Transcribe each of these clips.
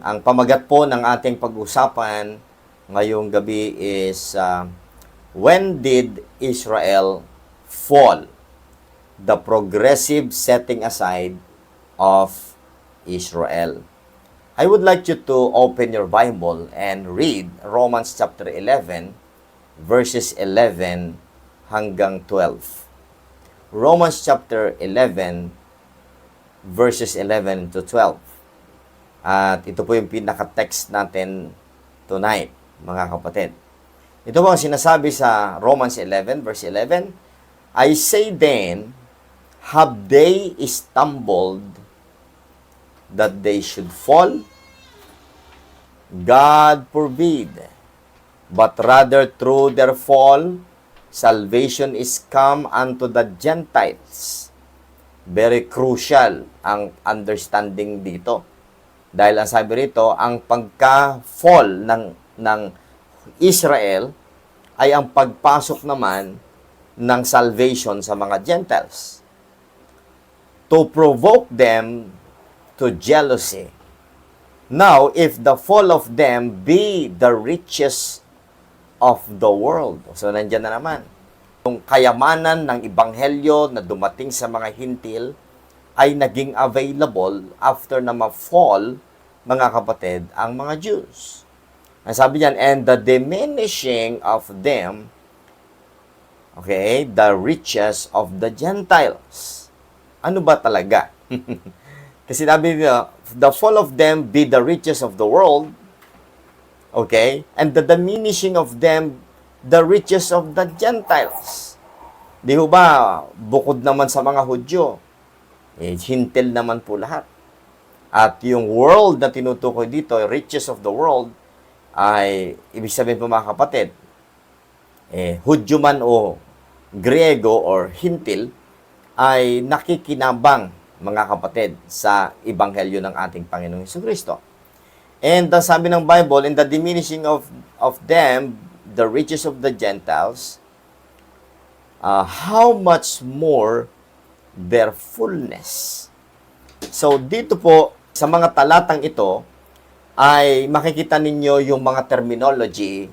Ang pamagat po ng ating pag-usapan ngayong gabi is when did Israel fall? The progressive setting aside of Israel. I would like you to open your Bible and read Romans chapter 11 verses 11 hanggang 12. Romans chapter 11 verses 11 to 12. At ito po yung pinaka-text natin tonight, mga kapatid. Ito po ang sinasabi sa Romans 11, verse 11. I say then, have they stumbled that they should fall? God forbid. But rather through their fall, salvation is come unto the Gentiles. Very crucial ang understanding dito. Dahil ang sabi rito, ang pagka-fall ng Israel ay ang pagpasok naman ng salvation sa mga Gentiles. To provoke them to jealousy. Now, if the fall of them be the riches of the world. So, nandiyan na naman. Yung kayamanan ng Ebanghelyo na dumating sa mga Hintil ay naging available after na ma-fall, mga kapatid, ang mga Jews. Ang sabi niyan, and the diminishing of them, okay, the riches of the Gentiles. Ano ba talaga? Kasi sabi niya, the fall of them be the riches of the world, okay, and the diminishing of them, the riches of the Gentiles. Di ho ba, bukod naman sa mga Hudyo, Hintil naman po lahat. At yung world na tinutukoy dito, riches of the world, ay, ibig sabihin po mga kapatid, Hudyo man o Griego or Hintil, ay nakikinabang, mga kapatid, sa Ebanghelyo ng ating Panginoong Jesucristo. And sabi ng Bible, in the diminishing of them, the riches of the Gentiles, how much more their fullness. So, dito po, sa mga talatang ito, ay makikita ninyo yung mga terminology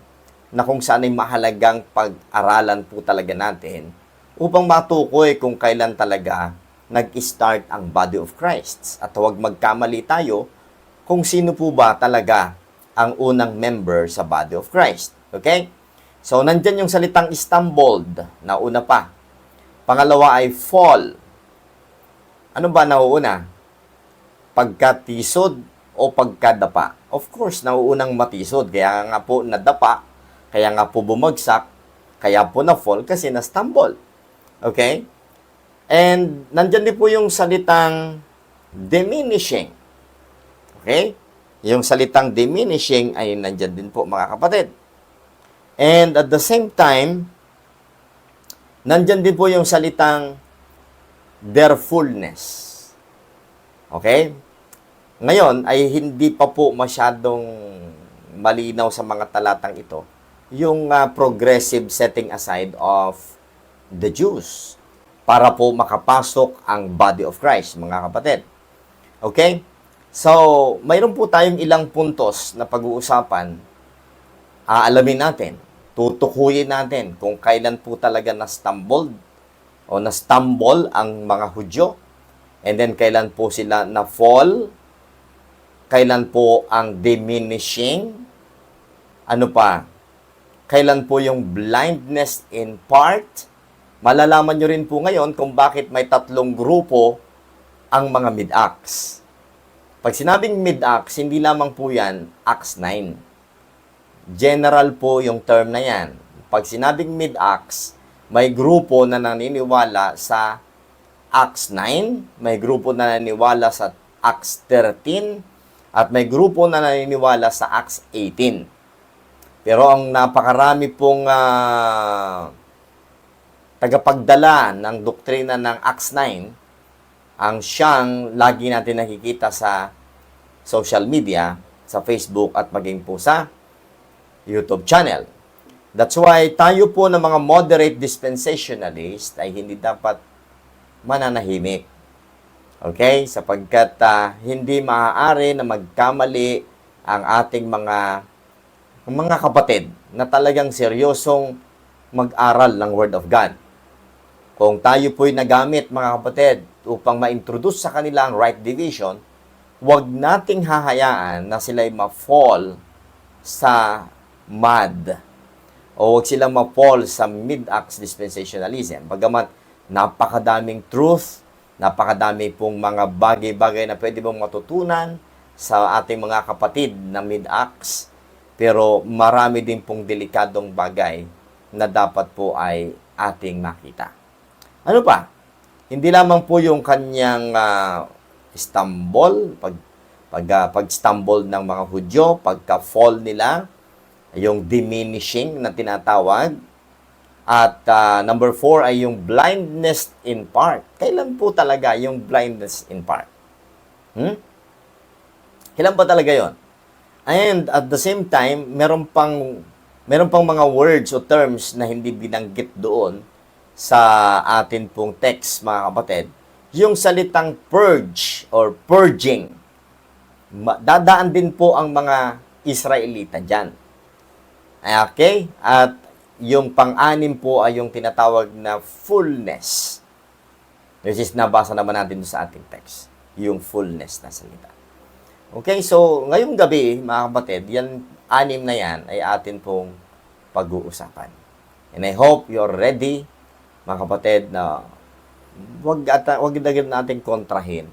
na kung saan ay mahalagang pag-aralan po talaga natin upang matukoy kung kailan talaga nag-start ang body of Christ. At huwag magkamali tayo kung sino po ba talaga ang unang member sa body of Christ. Okay? So, nandyan yung salitang stumbled na una pa. Pangalawa ay fall. Ano ba nauuna? Pagkatisod o pagkadapa? Of course, nauunang matisod. Kaya nga po nadapa, kaya nga po bumagsak, kaya po na-fall kasi na-stumble. Okay? And nandyan din po yung salitang diminishing. Okay? Yung salitang diminishing ay nandyan din po, mga kapatid. And at the same time, nandyan din po yung salitang their fullness. Okay? Ngayon, ay hindi pa po masyadong malinaw sa mga talatang ito yung progressive setting aside of the Jews para po makapasok ang body of Christ, mga kapatid. Okay? So, mayroon po tayong ilang puntos na pag-uusapan. Aalamin natin, tutukuyin natin kung kailan po talaga na-stumbled o na-stumble ang mga Hudyo, and then kailan po sila na-fall, kailan po ang diminishing, ano pa, kailan po yung blindness in part. Malalaman nyo rin po ngayon kung bakit may tatlong grupo ang mga mid-acts. Pag sinabing mid-acts, hindi lamang po yan Acts 9. General po yung term na yan. Pag sinabing mid-acts, may grupo na naniniwala sa Acts 9, may grupo na naniniwala sa Acts 13, at may grupo na naniniwala sa Acts 18. Pero ang napakarami pong tagapagdala ng doktrina ng Acts 9, ang siyang lagi natin nakikita sa social media, sa Facebook at maging po sa YouTube channel. That's why tayo po ng mga moderate dispensationalist ay hindi dapat mananahimik. Okay? Sapagkat hindi maaari na magkamali ang ating mga kapatid na talagang seryosong mag-aral ng Word of God. Kung tayo po'y nagamit, mga kapatid, upang ma-introduce sa kanila ang right division, huwag nating hahayaan na sila'y ma-fall sa mud o huwag silang ma-fall sa mid-acts dispensationalism. Bagamat napakadaming truth, napakadami pong mga bagay-bagay na pwede mong matutunan sa ating mga kapatid na mid-acts, pero marami din pong delikadong bagay na dapat po ay ating makita. Ano pa? Hindi lamang po yung kanyang pag-stumble ng mga Hudyo, pagka-fall nila, yung diminishing na tinatawag. At number 4 ay yung blindness in part. Kailan po talaga yung blindness in part? Kailan pa talaga yon? And at the same time, meron pang mga words o terms na hindi binanggit doon sa atin pong text, mga kapatid. Yung salitang purge or purging, dadaan din po ang mga Israelita dyan. Okay? At yung pang-anim po ay yung tinatawag na fullness. Which is nabasa naman natin sa ating text. Yung fullness na salita. Okay, so ngayong gabi, mga kapatid, yan, 6 na yan ay atin pong pag-uusapan. And I hope you're ready, mga kapatid, na wag natin kontrahin.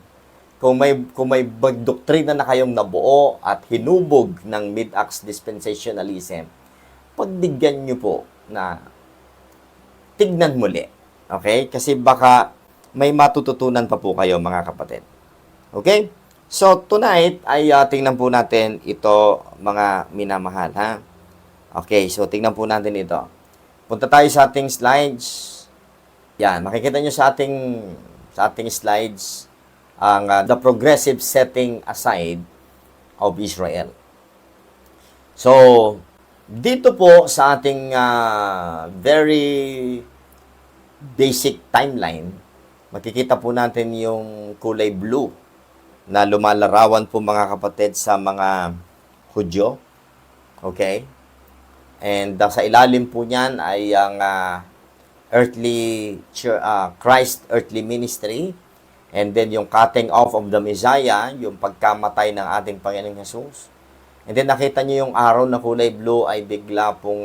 Kung may doktrina na kayong nabuo at hinubog ng mid-acts dispensationalism, pagbigyan nyo po na tignan muli. Okay? Kasi baka may matututunan pa po kayo, mga kapatid. Okay? So, tonight ay tingnan po natin ito, mga minamahal, ha? Okay, so tingnan po natin ito. Punta tayo sa ating slides. Yan, makikita nyo sa ating slides ang the progressive setting aside of Israel. So, dito po sa ating very basic timeline, makikita po natin yung kulay blue na lumalarawan po, mga kapatid, sa mga Hudyo. Okay? And sa ilalim po niyan ay ang Christ earthly ministry. And then yung cutting off of the Messiah, yung pagkamatay ng ating Panginoong Jesus. And then nakita niyo yung araw na kulay blue ay bigla pong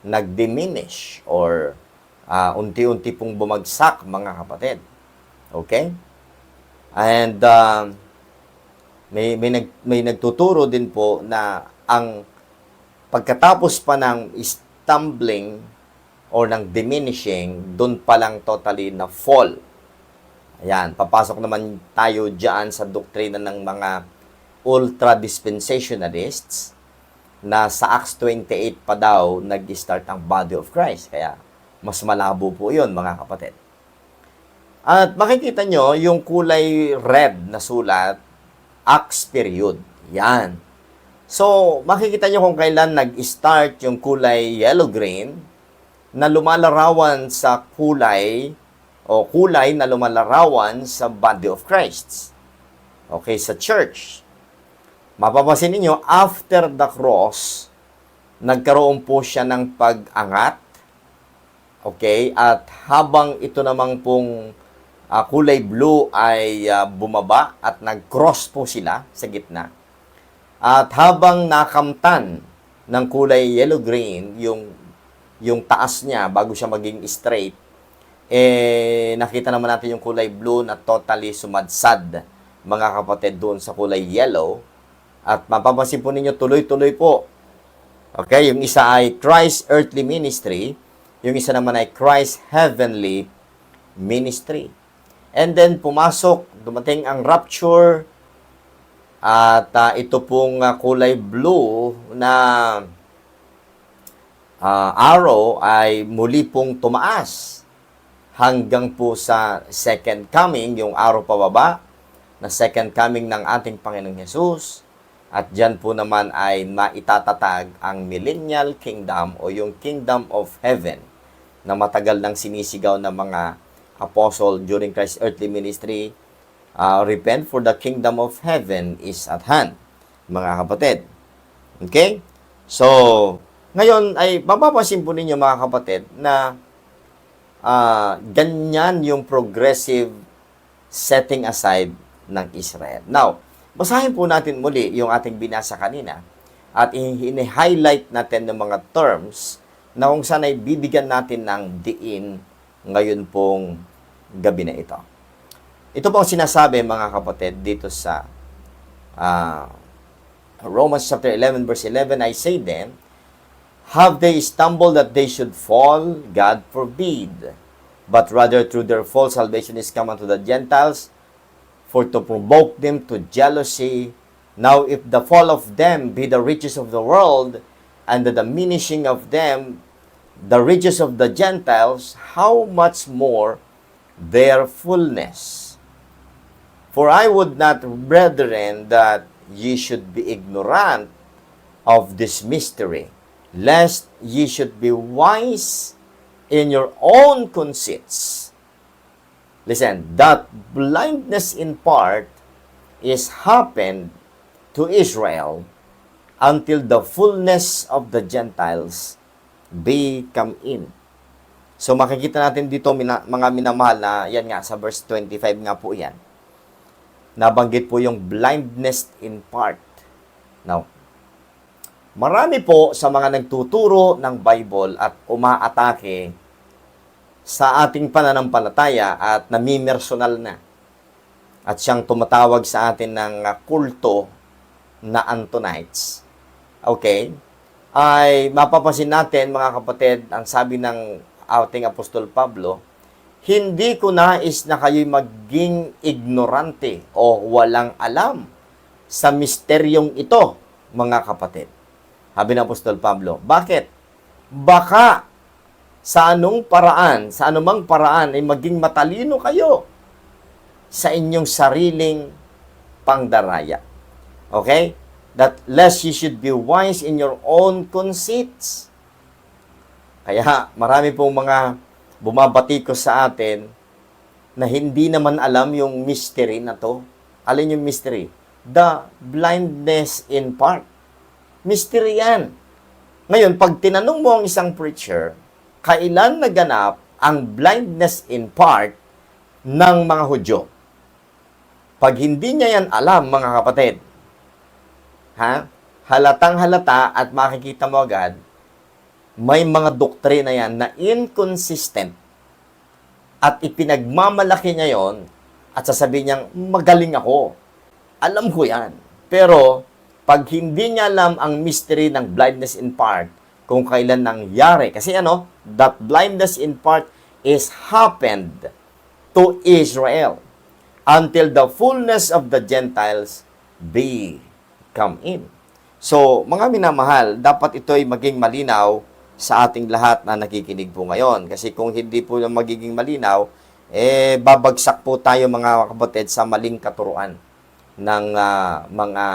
nag-diminish or unti-unti pong bumagsak, mga kapatid. Okay? And may nagtuturo din po na ang pagkatapos pa ng stumbling or ng diminishing, doon pa lang totally na fall. Ayan, papasok naman tayo dyan sa doktrina ng mga ultra-dispensationalists na sa Acts 28 pa daw nag-start ang body of Christ. Kaya mas malabo po yun, mga kapatid. At makikita nyo yung kulay red na sulat, Acts period. Yan. So, makikita nyo kung kailan nag-start yung kulay yellow-green na lumalarawan sa kulay na lumalarawan sa body of Christ. Okay, sa church. Mapapansin niyo after the cross, nagkaroon po siya ng pag-angat. Okay, at habang ito namang pong kulay blue ay bumaba at nag-cross po sila sa gitna. At habang nakamtan ng kulay yellow-green, yung taas niya bago siya maging straight, nakita naman natin yung kulay blue na totally sumadsad, mga kapatid, doon sa kulay yellow. At mapapansin po ninyo, tuloy-tuloy po. Okay, yung isa ay Christ earthly ministry, yung isa naman ay Christ heavenly ministry. And then dumating ang rapture, at ito pong kulay blue na arrow ay muli pong tumaas hanggang po sa second coming, yung arrow pababa na second coming ng ating Panginoong Jesus. At dyan po naman ay maitatatag ang millennial kingdom o yung kingdom of heaven na matagal nang sinisigaw ng mga apostle during Christ's earthly ministry. Repent, for the kingdom of heaven is at hand. mga kapatid. Okay? So, ngayon ay mapapansin po ninyo mga kapatid na ganyan yung progressive setting aside ng Israel. Now, basahin po natin muli yung ating binasa kanina at i-highlight natin ng mga terms na kung saan ay bibigyan natin ng diin ngayon pong gabi na ito. Ito po ang sinasabi mga kapatid dito sa Romans chapter 11 verse 11, I say then, have they stumbled that they should fall? God forbid. But rather through their fall, salvation is come unto the Gentiles, for to provoke them to jealousy. Now if the fall of them be the riches of the world, and the diminishing of them the riches of the Gentiles, how much more their fullness? For I would not, brethren, that ye should be ignorant of this mystery, lest ye should be wise in your own conceits. Listen, that blindness in part is happened to Israel until the fullness of the Gentiles be come in. So makikita natin dito mga minamahal na yan nga sa verse 25 nga po yan. Nabanggit po yung blindness in part. Now, marami po sa mga nagtuturo ng Bible at umaatake sa ating pananampalataya at namimersonal na. At siyang tumatawag sa atin ng kulto na Antonites. Okay? Ay mapapansin natin mga kapatid, ang sabi ng ating Apostol Pablo, hindi ko nais na kayo'y maging ignorante o walang alam sa misteryong ito, mga kapatid. Sabi ng Apostol Pablo, bakit? Baka sa anumang paraan ay maging matalino kayo sa inyong sariling pangdaraya. Okay? That lest you should be wise in your own conceits. Kaya marami pong mga bumabatikos sa atin na hindi naman alam yung mystery na to. Alin yung mystery? The blindness in part. Mystery yan. Ngayon, pag tinanong mo ang isang preacher, kailan naganap ang blindness in part ng mga Hudyo? Pag hindi niya yan alam, mga kapatid, halatang halata at makikita mo agad, may mga doktrina yan na inconsistent at ipinagmamalaki niya yon at sasabihin niyang, magaling ako. Alam ko yan. Pero, pag hindi niya alam ang mystery ng blindness in part, kung kailan nangyari, kasi that blindness in part is happened to Israel until the fullness of the Gentiles be come in. So, mga minamahal, dapat ito ay maging malinaw sa ating lahat na nakikinig po ngayon. Kasi kung hindi po magiging malinaw, babagsak po tayo mga kapatid sa maling katuruan ng mga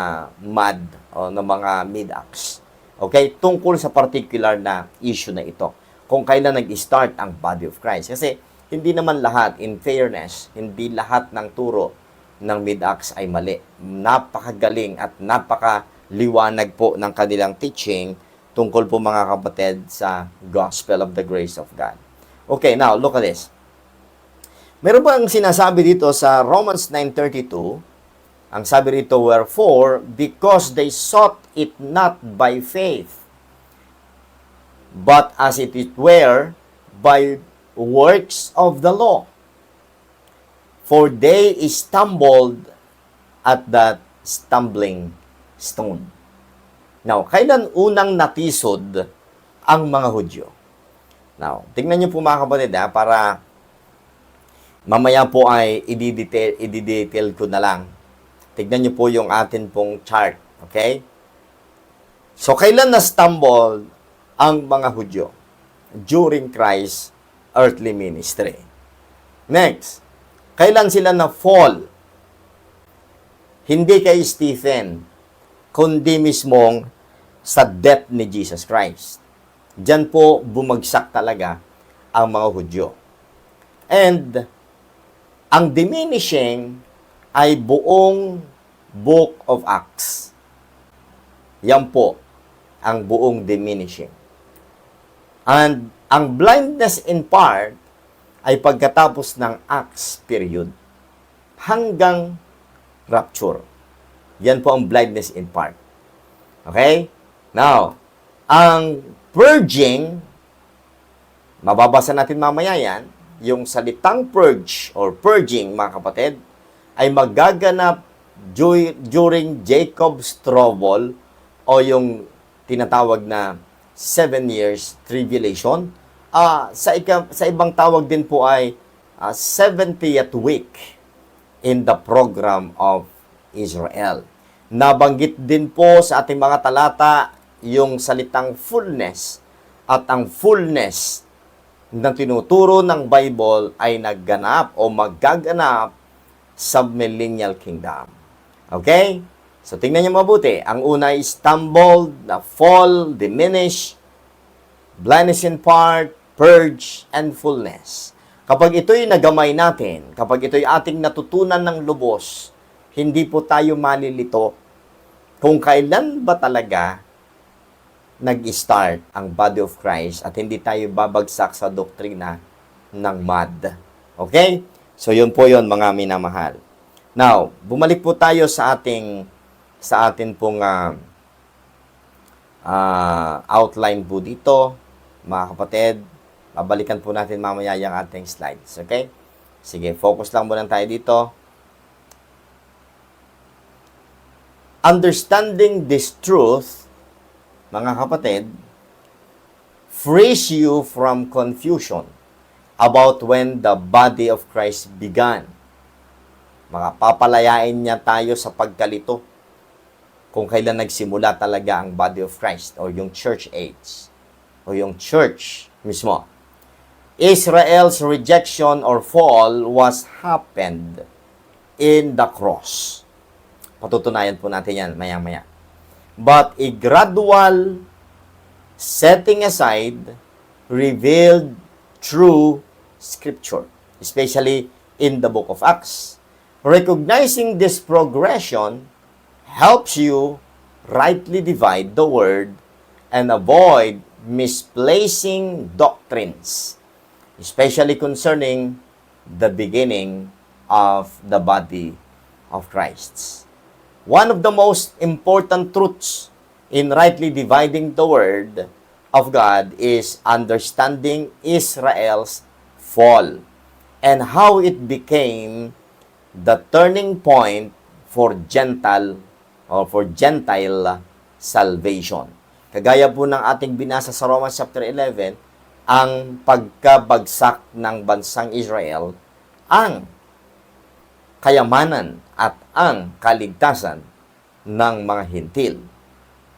mad o ng mga mid-acts. Okay? Tungkol sa particular na issue na ito. Kung kailan nag-start ang body of Christ. Kasi hindi naman lahat, in fairness, hindi lahat ng turo ng mid-acts ay mali. Napakagaling at napakaliwanag po ng kanilang teaching tungkol po mga kapatid sa gospel of the grace of God. Okay, now look at this. Meron bang sinasabi dito sa Romans 9:32? Ang sabi rito, wherefore, because they sought it not by faith, but as it were by works of the law. For they stumbled at that stumbling stone. Now, kailan unang natisod ang mga Hudyo? Now, tingnan niyo po mga kapatid para mamaya po ay i-detail ko na lang. Tignan niyo po yung atin pong chart. Okay? So, kailan na-stumble ang mga Hudyo? During Christ's earthly ministry. Next, kailan sila na-fall? Hindi kay Stephen, kundi mismong sa death ni Jesus Christ. Diyan po bumagsak talaga ang mga Hudyo. And ang diminishing ay buong Book of Acts. Yan po ang buong diminishing. And ang blindness in part ay pagkatapos ng Acts period hanggang rapture. Yan po ang blindness in part. Okay? Now, ang purging, mababasa natin mamaya yan, yung salitang purge or purging, mga kapatid, ay magaganap during Jacob's trouble o yung tinatawag na 7 years tribulation. Sa ibang tawag din po ay 70th week in the program of Israel. Nabanggit din po sa ating mga talata yung salitang fullness, at ang fullness na tinuturo ng Bible ay nagganap o magaganap sa millennial kingdom. Okay? So, tingnan niyo mabuti. Ang una ay stumbled, na fall, diminish, blindness in part, purge, and fullness. Kapag ito'y nagamay natin, kapag ito'y ating natutunan ng lubos, hindi po tayo malilito kung kailan ba talaga nag-start ang body of Christ at hindi tayo babagsak sa doktrina ng MAD. Okay? So, yun po yun, mga minamahal. Now, bumalik po tayo sa atin pong outline po dito, mga kapatid. Babalikan po natin mamaya yung ating slides. Okay? Sige, focus lang muna tayo dito. Understanding this truth, mga kapatid, frees you from confusion about when the body of Christ began. Makapapalayain niya tayo sa pagkalito kung kailan nagsimula talaga ang body of Christ o yung church age o yung church mismo. Israel's rejection or fall was happened in the cross. Patutunayan po natin yan maya-maya. But a gradual setting aside revealed through Scripture, especially in the book of Acts. Recognizing this progression helps you rightly divide the word and avoid misplacing doctrines, especially concerning the beginning of the body of Christ. One of the most important truths in rightly dividing the word of God is understanding Israel's fall and how it became the turning point for Gentile salvation. Kagaya po ng ating binasa sa Romans chapter 11, ang pagkabagsak ng bansang Israel, ang kayamanan at ang kaligtasan ng mga Hintil.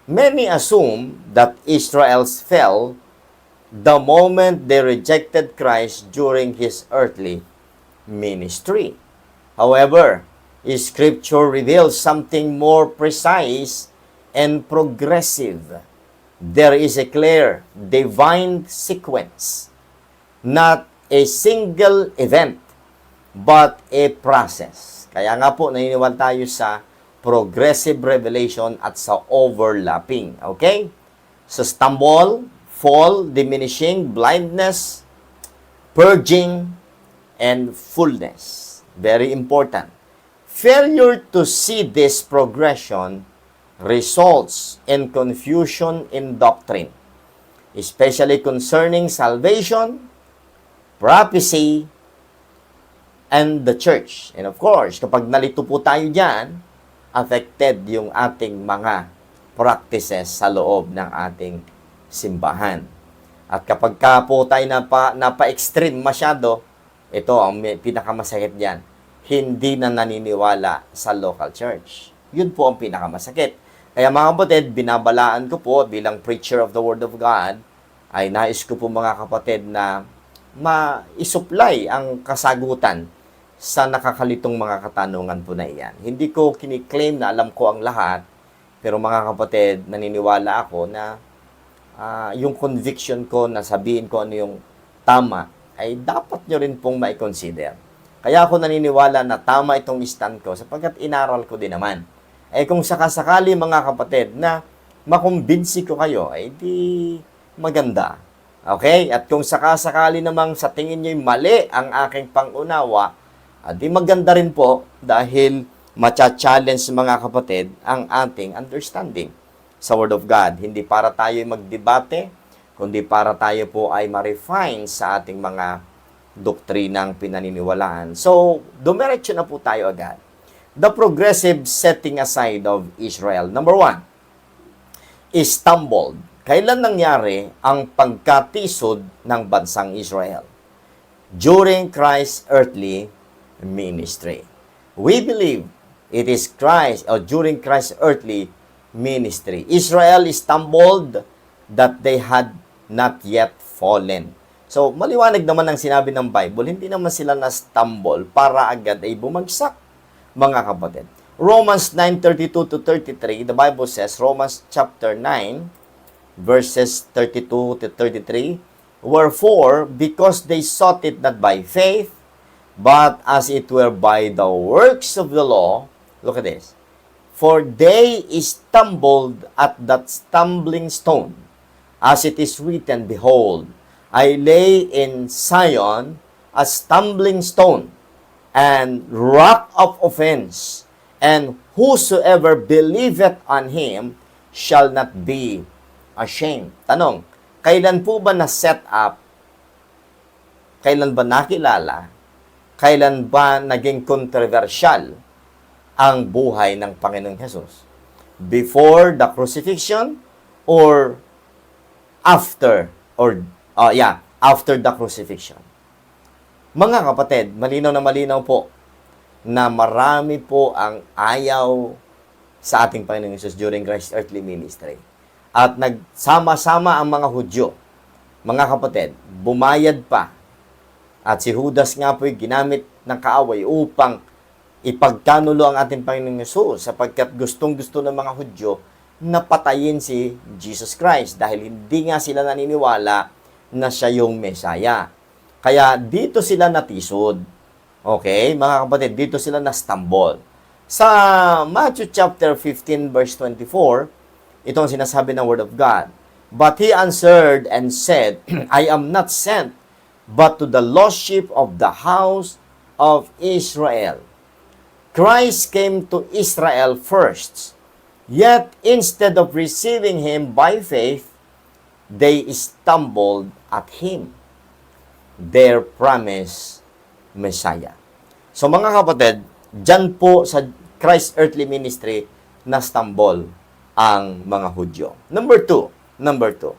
Many assume that Israel fell the moment they rejected Christ during His earthly ministry. However, Scripture reveals something more precise and progressive. There is a clear divine sequence, not a single event, but a process. Kaya nga po, naniniwala tayo sa progressive revelation at sa overlapping. Okay? So, stumble, fall, diminishing, blindness, purging, and fullness. Very important. Failure to see this progression results in confusion in doctrine, especially concerning salvation, prophecy, and the church. And of course, kapag nalito po tayo dyan, affected yung ating mga practices sa loob ng ating simbahan. At kapag ka po tayo napa-extreme masyado, ito ang pinakamasakit dyan, hindi na naniniwala sa local church. Yun po ang pinakamasakit. Kaya mga kapatid, binabalaan ko po bilang preacher of the Word of God, ay nais ko po mga kapatid na ma-isupply ang kasagutan sa nakakalitong mga katanungan po na iyan. Hindi ko kiniklaim na alam ko ang lahat, pero mga kapatid, naniniwala ako na yung conviction ko na sabihin ko ano yung tama, ay dapat nyo rin pong ma-consider. Kaya ako naniniwala na tama itong stand ko sapagkat inaral ko din naman. Kung sakasakali mga kapatid na makumbinsi ko kayo, ay di maganda. Okay? At kung sakasakali namang sa tingin nyo'y mali ang aking pangunawa, di maganda rin po dahil macha-challenge mga kapatid ang ating understanding sa Word of God. Hindi para tayo magdebate, kundi para tayo po ay ma-refine sa ating mga doktrinang pinaniniwalaan. So, dumiretso na po tayo agad. The progressive setting aside of Israel. Number 1, stumbled. Kailan nangyari ang pagkatisod ng bansang Israel? During Christ's earthly ministry. We believe it is Christ, or during Christ's earthly ministry. Israel stumbled that they had not yet fallen. So, maliwanag naman ang sinabi ng Bible, hindi naman sila na-stumble para agad ay bumagsak, mga kapatid. Romans 9:32 to 33, the Bible says, Romans chapter 9, verses 32 to 33, wherefore, because they sought it not by faith, but as it were by the works of the law, look at this, for they stumbled at that stumbling stone, as it is written, behold, I lay in Zion a stumbling stone, and rock of offense, and whosoever believeth on him shall not be ashamed. Tanong, kailan po ba na-set up? Kailan ba nakilala? Kailan ba naging controversial ang buhay ng Panginoong Hesus? Before the crucifixion or after? After the crucifixion. Mga kapatid, malinaw na malinaw po na marami po ang ayaw sa ating Panginoong Hesus during Christ's earthly ministry. At nagsama-sama ang mga Hudyo. Mga kapatid, bumayad pa. At si Judas nga po'y ginamit ng kaaway upang ipagkanulo ang ating Panginoong Hesus sapagkat gustong-gusto ng mga Hudyo na patayin si Jesus Christ dahil hindi nga sila naniniwala na siya yung Mesaya. Kaya dito sila natisod. Okay, mga kapatid, dito sila na-stumble. Sa Matthew chapter 15 verse 24, itong sinasabi ng Word of God. But he answered and said, I am not sent but to the lost sheep of the house of Israel. Christ came to Israel first, yet instead of receiving him by faith, they stumbled at him, their promised Messiah. So mga kapatid, dyan po sa Christ's earthly ministry, na-stumble ang mga Hudyo. Number two,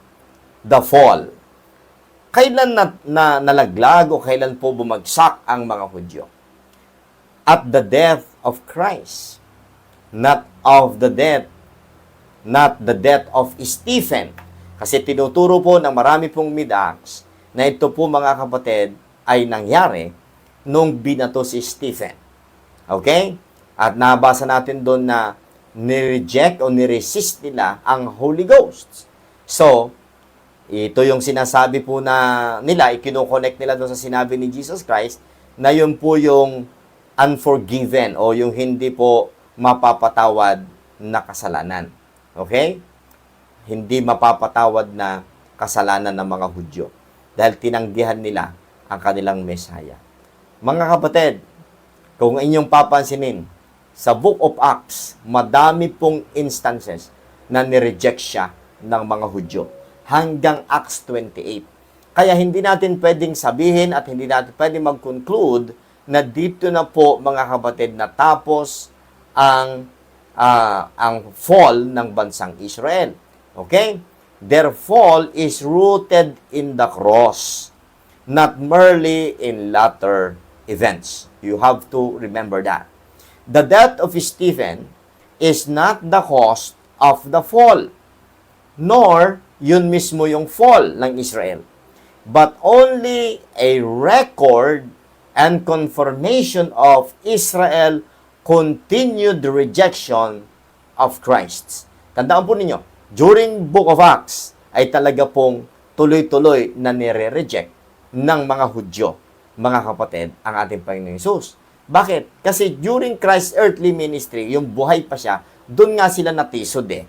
the fall. Kailan nalaglag o kailan po bumagsak ang mga Hudyo? At the death of Christ. Not the death of Stephen. Kasi tinuturo po ng marami pong mid-acts na ito po mga kapatid ay nangyari nung binato si Stephen. Okay? At nabasa natin doon na nireject o niresist nila ang Holy Ghost. So, ito yung sinasabi po na nila, ikino-connect nila doon sa sinabi ni Jesus Christ, na yun po yung unforgiven o yung hindi po mapapatawad na kasalanan. Okay? Hindi mapapatawad na kasalanan ng mga Hudyo dahil tinanggihan nila ang kanilang Mesaya. Mga kapatid, kung inyong papansinin, sa Book of Acts, madami pong instances na nireject siya ng mga Hudyo hanggang Acts 28. Kaya hindi natin pwedeng sabihin at hindi natin pwedeng mag-conclude na dito na po mga kapatid natapos ang fall ng bansang Israel. Okay? Their fall is rooted in the cross, not merely in latter events. You have to remember that. The death of Stephen is not the cause of the fall, nor yun mismo yung fall ng Israel, but only a record and confirmation of Israel continued rejection of Christ. Tandaan po ninyo, during Book of Acts ay talaga pong tuloy-tuloy na nire-reject ng mga Hudyo, mga kapatid, ang ating Panginoong Hesus. Bakit? Kasi during Christ's earthly ministry, yung buhay pa siya, doon nga sila natisod eh.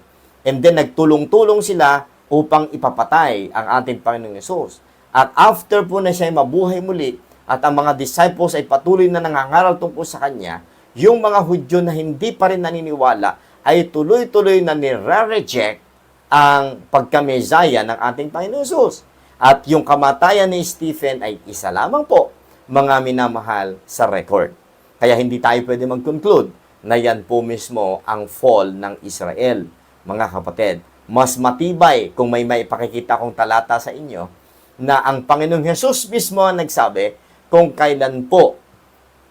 And then nagtulong-tulong sila upang ipapatay ang ating Panginoong Yesus. At after po na siya mabuhay muli, at ang mga disciples ay patuloy na nangangaral tungkol sa Kanya, yung mga Hudyo na hindi pa rin naniniwala ay tuloy-tuloy na nire-reject ang pagkamesaya ng ating Panginoon Yesus. At yung kamatayan ni Stephen ay isa lamang po, mga minamahal, sa record. Kaya hindi tayo pwede mag-conclude na yan po mismo ang fall ng Israel. Mga kapatid, mas matibay kung may maipakikita kong talata sa inyo na ang Panginoong Hesus mismo ang nagsabi kung kailan po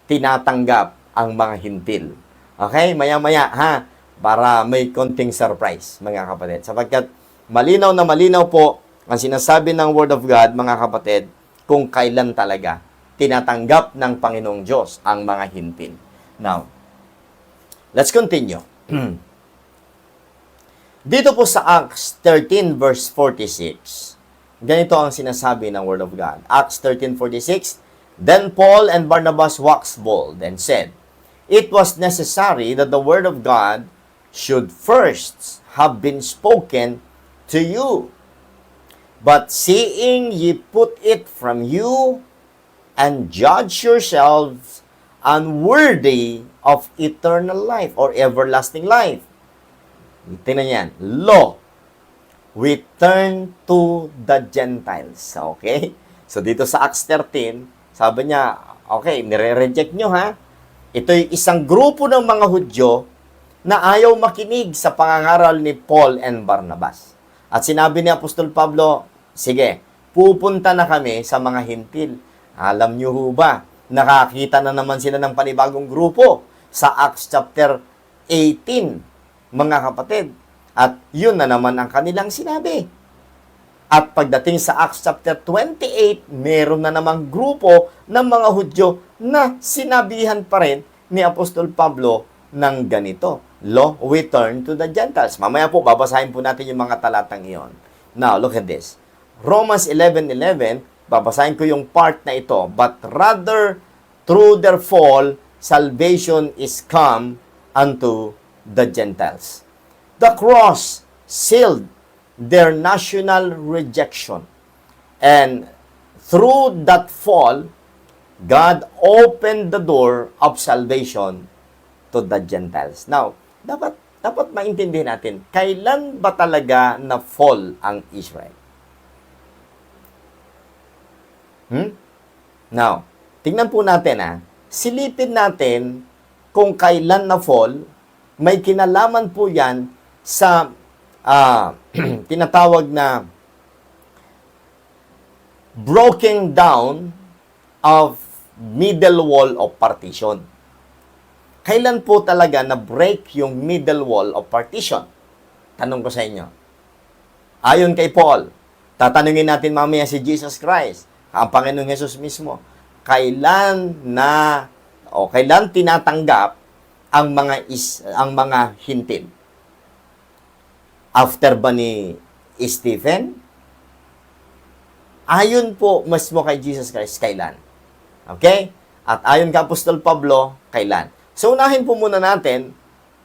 tinatanggap ang mga hintil. Okay? Maya-maya, ha? Para may konting surprise, mga kapatid. Sapagkat malinaw na malinaw po ang sinasabi ng Word of God, mga kapatid, kung kailan talaga tinatanggap ng Panginoong Diyos ang mga hintil. Now, let's continue. Dito po sa Acts 13 verse 46, ganito ang sinasabi ng Word of God. Acts 13:46, Then Paul and Barnabas waxed bold and said, It was necessary that the Word of God should first have been spoken to you. But seeing ye put it from you, and judge yourselves unworthy of eternal life or everlasting life. Tingnan yan. Lo, we turn to the Gentiles. Okay? So, dito sa Acts 13, sabi niya, okay, nire-reject nyo ha. Ito'y isang grupo ng mga Hudyo na ayaw makinig sa pangangaral ni Paul and Barnabas. At sinabi ni Apostol Pablo, sige, pupunta na kami sa mga hintil. Alam nyo ho ba, nakakita na naman sila ng panibagong grupo sa Acts chapter 18, mga kapatid. At yun na naman ang kanilang sinabi. At pagdating sa Acts chapter 28, meron na namang grupo ng mga Hudyo na sinabihan pa rin ni Apostol Pablo ng ganito. Lo, we turn to the Gentiles. Mamaya po, babasahin po natin yung mga talatang iyon. Now, look at this. Romans 11:11, babasahin ko yung part na ito. But rather, through their fall, salvation is come unto the Gentiles. The cross sealed their national rejection. And through that fall, God opened the door of salvation to the Gentiles. Now, dapat maintindihan natin, kailan ba talaga na fall ang Israel? Now, tingnan po natin silipin natin kung kailan na fall, may kinalaman po yan sa tinatawag na broken down of middle wall of partition. Kailan po talaga na-break yung middle wall of partition? Tanong ko sa inyo. Ayon kay Paul, tatanungin natin mamaya si Jesus Christ, ang Panginoong Hesus mismo, kailan tinatanggap ang mga hintil? After ba ni Stephen? Ayon po mismo kay Jesus Christ, kailan? Okay? At ayon kay Apostol Pablo, kailan? So, unahin po muna natin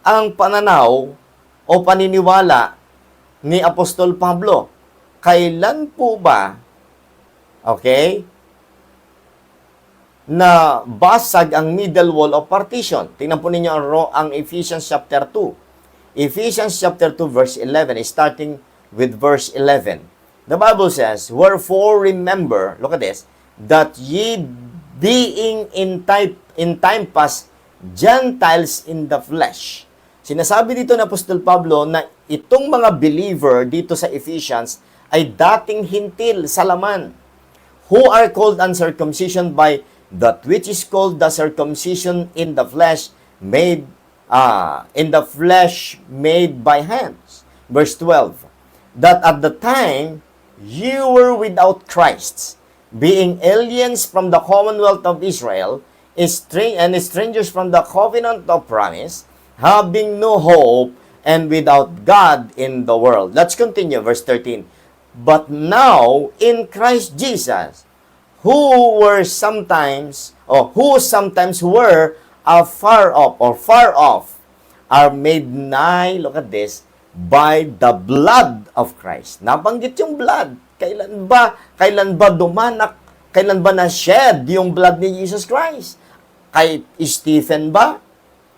ang pananaw o paniniwala ni Apostol Pablo. Kailan po ba, okay, na basag ang middle wall of partition? Tingnan po ninyo ang Ephesians chapter 2. Ephesians chapter 2 verse 11 is starting with verse 11. The Bible says, Wherefore remember, look at this, that ye being in time past Gentiles in the flesh. Sinasabi dito ng Apostol Pablo na itong mga believer dito sa Ephesians ay dating hintil sa laman, who are called uncircumcision by that which is called the circumcision in the flesh made by hands. Verse 12, that at the time you were without Christ, being aliens from the commonwealth of Israel, and strangers from the covenant of promise, having no hope and without God in the world. Let's continue, verse 13. But now in Christ Jesus, who sometimes were far off, are made nigh, look at this, by the blood of Christ. Nabanggit yung blood. Kailan ba dumanak? Kailan ba na-shed yung blood ni Jesus Christ? Kay Stephen ba?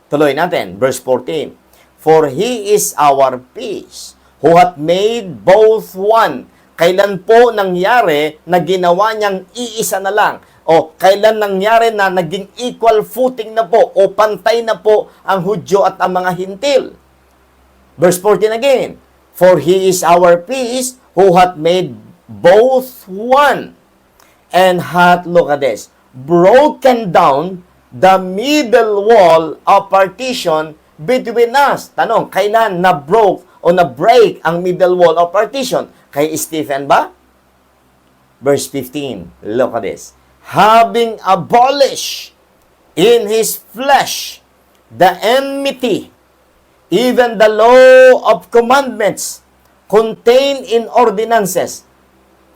Tuloy natin, verse 14. For He is our peace, who hath made both one. Kailan po nangyari na ginawa niyang iisa na lang? O kailan nangyari na naging equal footing na po o pantay na po ang Hudyo at ang mga Hintil? Verse 14 again. For He is our peace, who hath made both one, and hath, look at this, broken down the middle wall of partition between us. Tanong, kailan na-broke o na-break ang middle wall of partition? Kay Stephen ba? Verse 15, look at this. Having abolished in His flesh the enmity, even the law of commandments contained in ordinances,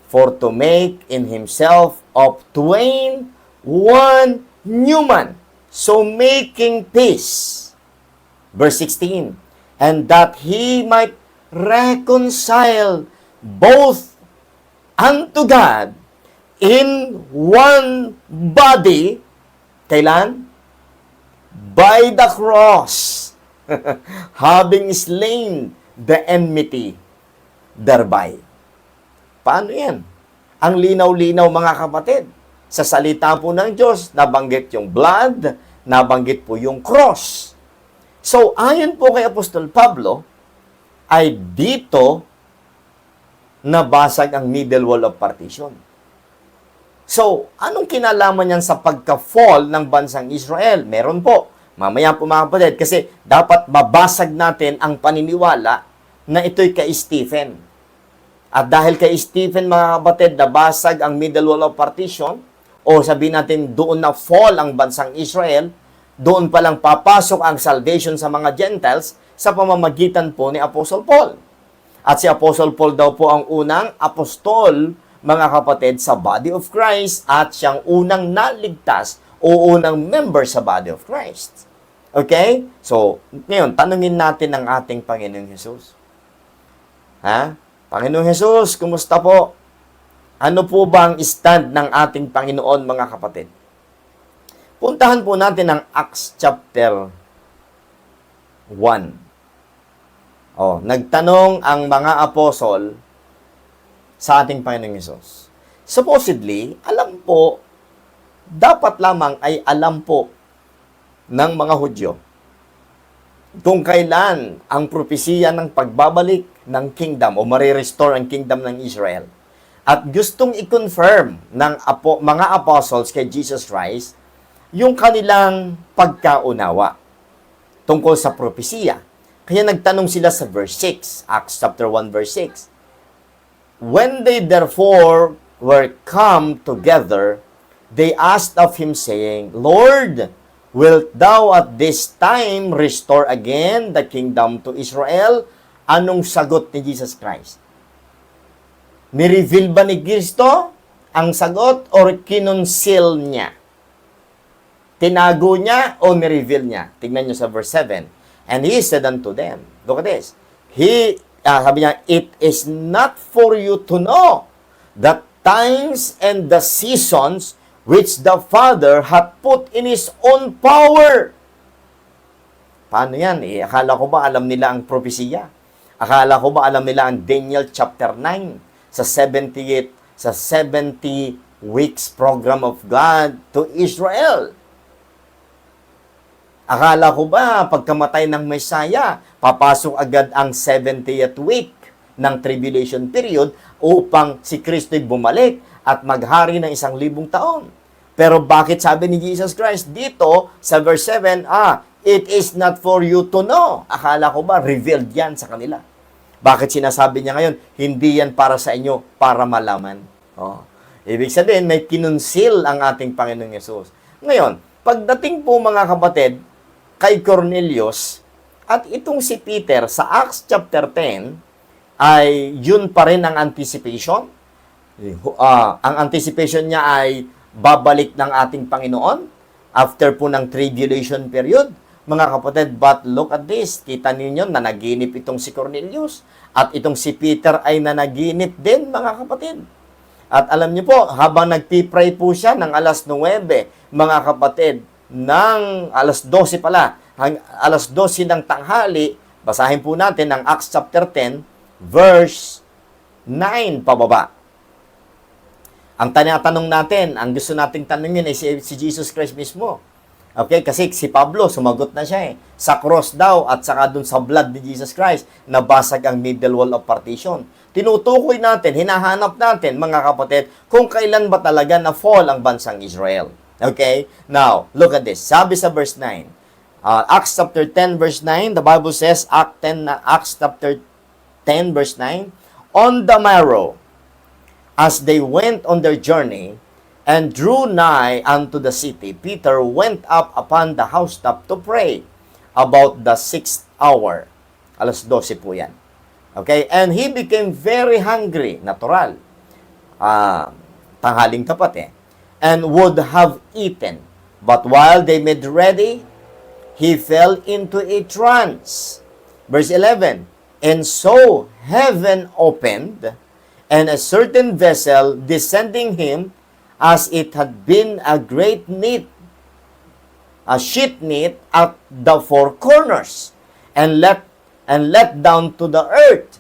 for to make in Himself of twain one new man, so making peace. Verse 16, and that He might reconcile both unto God in one body. Kailan? By the cross, having slain the enmity thereby. Paano yan? Ang linaw-linaw mga kapatid. Sa salita po ng Diyos, nabanggit yung blood, nabanggit po yung cross. So, ayon po kay Apostol Pablo, ay dito nabasag ang middle wall of partition. So, anong kinalaman yan sa pagka-fall ng bansang Israel? Meron po. Mamaya po mga kapatid, kasi dapat mabasag natin ang paniniwala na ito'y kay Stephen. At dahil kay Stephen, mga kapatid, nabasag ang middle wall of partition, o sabihin natin doon na fall ang bansang Israel, doon pa lang papasok ang salvation sa mga Gentiles sa pamamagitan po ni Apostle Paul. At si Apostle Paul daw po ang unang apostol, mga kapatid, sa body of Christ at siyang unang naligtas o unang member sa body of Christ. Okay? So, ngayon, tanungin natin ang ating Panginoong Jesus. Ha? Panginoong Jesus, kumusta po? Ano po ba ang stand ng ating Panginoon, mga kapatid? Puntahan po natin ang Acts chapter 1. Nagtanong ang mga apostol sa ating Panginoong Jesus. Supposedly, dapat lamang ay alam po ng mga Hudyo kung kailan ang propesiya ng pagbabalik ng kingdom o marirestore ang kingdom ng Israel. At gustong i-confirm ng mga apostles kay Jesus Christ yung kanilang pagkaunawa tungkol sa propesiya. Kaya nagtanong sila sa verse 6, Acts chapter 1 verse 6. When they therefore were come together, they asked of Him, saying, Lord, wilt Thou at this time restore again the kingdom to Israel? Anong sagot ni Jesus Christ? Ni-reveal ba ni Kristo ang sagot or kinonceal niya? Tinago niya o ni-reveal niya? Tingnan niyo sa verse 7. And He said unto them, look at this. Sabi niya, it is not for you to know the times and the seasons which the Father hath put in His own power. Paano yan? Akala ko ba alam nila ang propesiya? Akala ko ba alam nila ang Daniel chapter 9 sa 70 weeks program of God to Israel? Akala ko ba pagkamatay ng Messiah, papasok agad ang 70th week ng tribulation period upang si Kristo'y bumalik at maghari ng 1,000 taon? Pero bakit sabi ni Jesus Christ dito sa verse 7, it is not for you to know. Akala ko ba revealed yan sa kanila? Bakit sinasabi niya ngayon, hindi yan para sa inyo, para malaman? Ibig sabihin, may kinunsil ang ating Panginoong Yesus. Ngayon, pagdating po mga kapatid, kay Cornelius, at itong si Peter sa Acts chapter 10, ay yun pa rin ang anticipation. Ang anticipation niya ay babalik ng ating Panginoon after po ng tribulation period, mga kapatid, but look at this. Kita ninyo, nanaginip itong si Cornelius. At itong si Peter ay nanaginip din, mga kapatid. At alam niyo po, habang nagpipray po siya ng alas 9, mga kapatid, ng alas 12 pala, alas 12 ng tanghali, basahin po natin ang Acts chapter 10, verse 9 pababa. Ang tinatanong natin, ang gusto nating tanongin ay si Jesus Christ mismo. Okay, kasi si Pablo, sumagot na siya Sa cross daw at saka dun sa blood ni Jesus Christ, nabasag ang middle wall of partition. Tinutukoy natin, hinahanap natin, mga kapatid, kung kailan ba talaga na-fall ang bansang Israel. Okay? Now, look at this. Sabi sa verse 9, Acts chapter 10, verse 9, the Bible says, Acts chapter 10, verse 9, on the morrow, as they went on their journey, and drew nigh unto the city, Peter went up upon the housetop to pray about the 6th hour. Alas 12 po yan. Okay? And he became very hungry, natural. Tanghaling tapat and would have eaten. But while they made ready, he fell into a trance. Verse 11, and so heaven opened, and a certain vessel descending him, as it had been a great net, a sheet net at the four corners, and let down to the earth,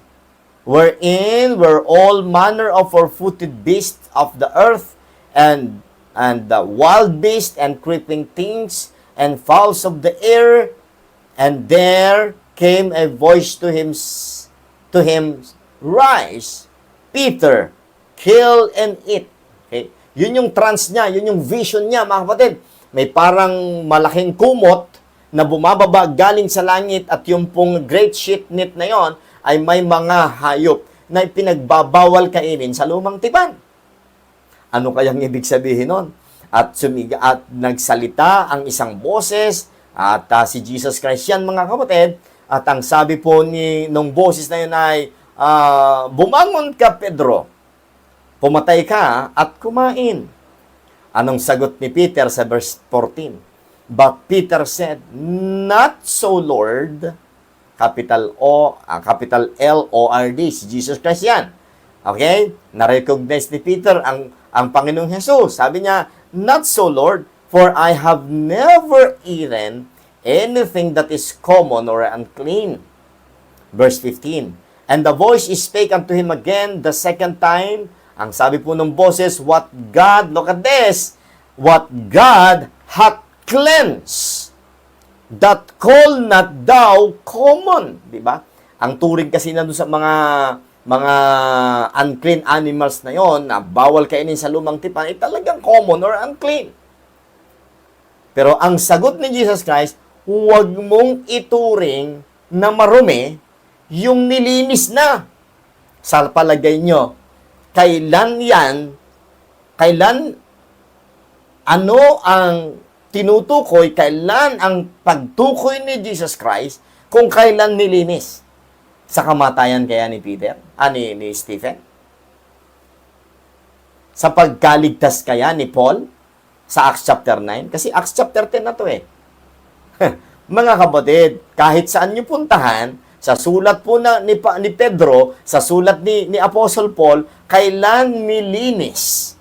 wherein were all manner of four-footed beasts of the earth, and the wild beasts, and creeping things, and fowls of the air. And there came a voice to him, Rise, Peter, kill and eat. Okay? Yun yung trance niya, yun yung vision niya, mga kapatid. May parang malaking kumot na bumababa galing sa langit at yung pong great sheet net na yon ay may mga hayop na pinagbabawal kainin sa lumang tipan. Ano kayang ibig sabihin nun? At nagsalita ang isang boses at si Jesus Christ yan, mga kapatid. At ang sabi po nung boses na yun ay, bumangon ka, Pedro. Pumatay ka at kumain. Anong sagot ni Peter sa verse 14? But Peter said, Not so, Lord. Capital L-O-R-D. Si Jesus Christ yan. Okay? Na-recognize ni Peter ang Panginoong Jesus. Sabi niya, Not so, Lord, for I have never eaten anything that is common or unclean. Verse 15. And the voice spake unto him again the second time. Ang sabi po ng boses, what God, look at this, what God hath cleansed, that call not thou common. Diba? Ang turing kasi na doon sa mga unclean animals na yon na bawal kainin sa lumang tipan, ay talagang common or unclean. Pero ang sagot ni Jesus Christ, huwag mong ituring na marumi yung nilinis na. Sa palagay nyo, kailan ano ang tinutukoy, kailan ang pagtukoy ni Jesus Christ kung kailan nilinis? Sa kamatayan kaya ni Peter? Ni Stephen? Sa pagkaligtas kaya ni Paul? Sa Acts chapter 9? Kasi Acts chapter 10 na to Mga kapatid, kahit saan nyo puntahan, sa sulat po ni Pedro, sa sulat ni Apostle Paul, kailan nilinis?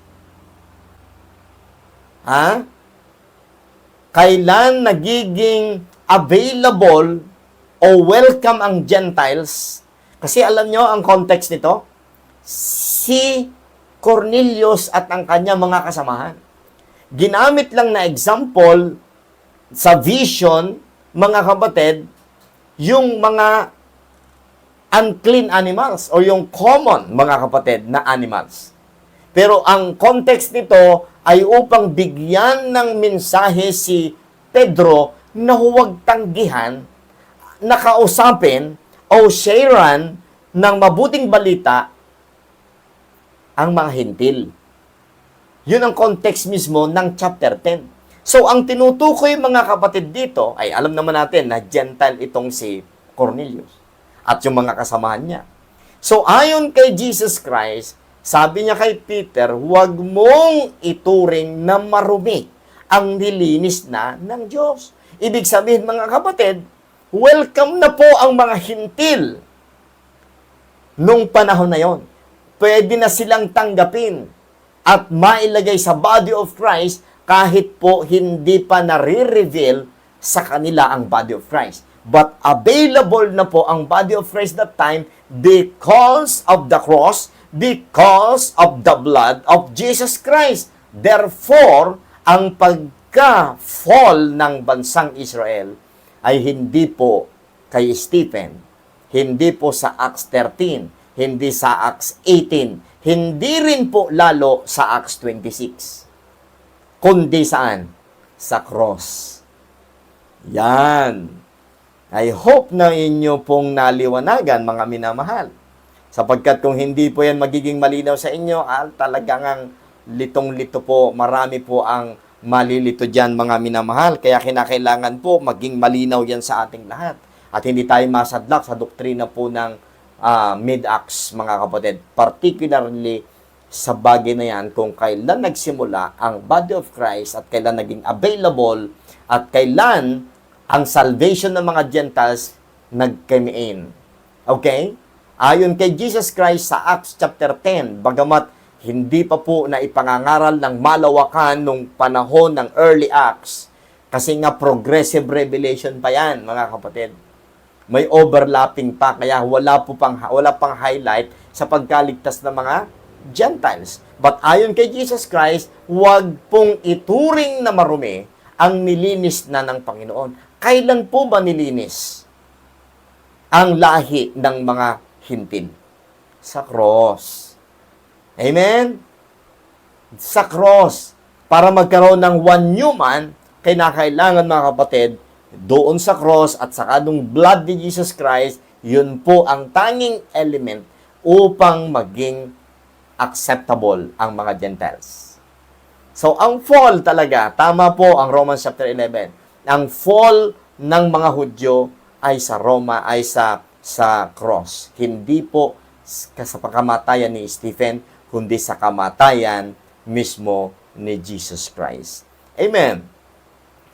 Kailan nagiging available o welcome ang Gentiles? Kasi alam nyo ang context nito? Si Cornelius at ang kanyang mga kasamahan. Ginamit lang na example sa vision, mga kapatid, yung mga unclean animals o yung common, mga kapatid, na animals. Pero ang context nito ay upang bigyan ng mensahe si Pedro na huwag tanggihan, nakausapin o sharean ng mabuting balita ang mga hintil. Yun ang context mismo ng chapter 10. So, ang tinutukoy mga kapatid dito, ay alam naman natin na Gentile itong si Cornelius at yung mga kasamahan niya. So, ayon kay Jesus Christ, sabi niya kay Peter, huwag mong ituring na marumi ang nilinis na ng Diyos. Ibig sabihin, mga kapatid, welcome na po ang mga hintil nung panahon na yon. Pwede na silang tanggapin at mailagay sa body of Christ kahit po hindi pa nare-reveal sa kanila ang body of Christ. But available na po ang body of Christ that time because of the cross, because of the blood of Jesus Christ. Therefore, ang pagka-fall ng bansang Israel ay hindi po kay Stephen, hindi po sa Acts 13, hindi sa Acts 18, hindi rin po lalo sa Acts 26. Kundi saan? Sa cross. Yan. I hope na inyo pong naliwanagan, mga minamahal. Sapagkat kung hindi po yan magiging malinaw sa inyo, talagang litong-lito po, marami po ang malilito dyan, mga minamahal. Kaya kinakailangan po maging malinaw yan sa ating lahat. At hindi tayo masadlak sa doktrina po ng mid-acts, mga kapatid. Particularly sa bagay na yan kung kailan nagsimula ang body of Christ at kailan naging available at kailan ang salvation ng mga Gentiles nag-came-in. Okay? Ayon kay Jesus Christ sa Acts chapter 10, bagamat hindi pa po na ipangangaral ng malawakan nung panahon ng early Acts, kasi nga progressive revelation pa yan, mga kapatid. May overlapping pa, kaya wala pang highlight sa pagkaligtas ng mga Gentiles. But ayon kay Jesus Christ, huwag pong ituring na marumi ang nilinis na ng Panginoon. Kailan po ba nilinis ang lahi ng mga hintil? Sa cross. Amen? Sa cross. Para magkaroon ng one new man, kinakailangan, mga kapatid, doon sa cross at saka nung blood ni Jesus Christ, yun po ang tanging element upang maging acceptable ang mga Gentiles. So, ang fall talaga, tama po ang Romans chapter 11. Ang fall ng mga Hudyo ay sa Roma, ay sa cross. Hindi po sa pagkamatayan ni Stephen, kundi sa kamatayan mismo ni Jesus Christ. Amen.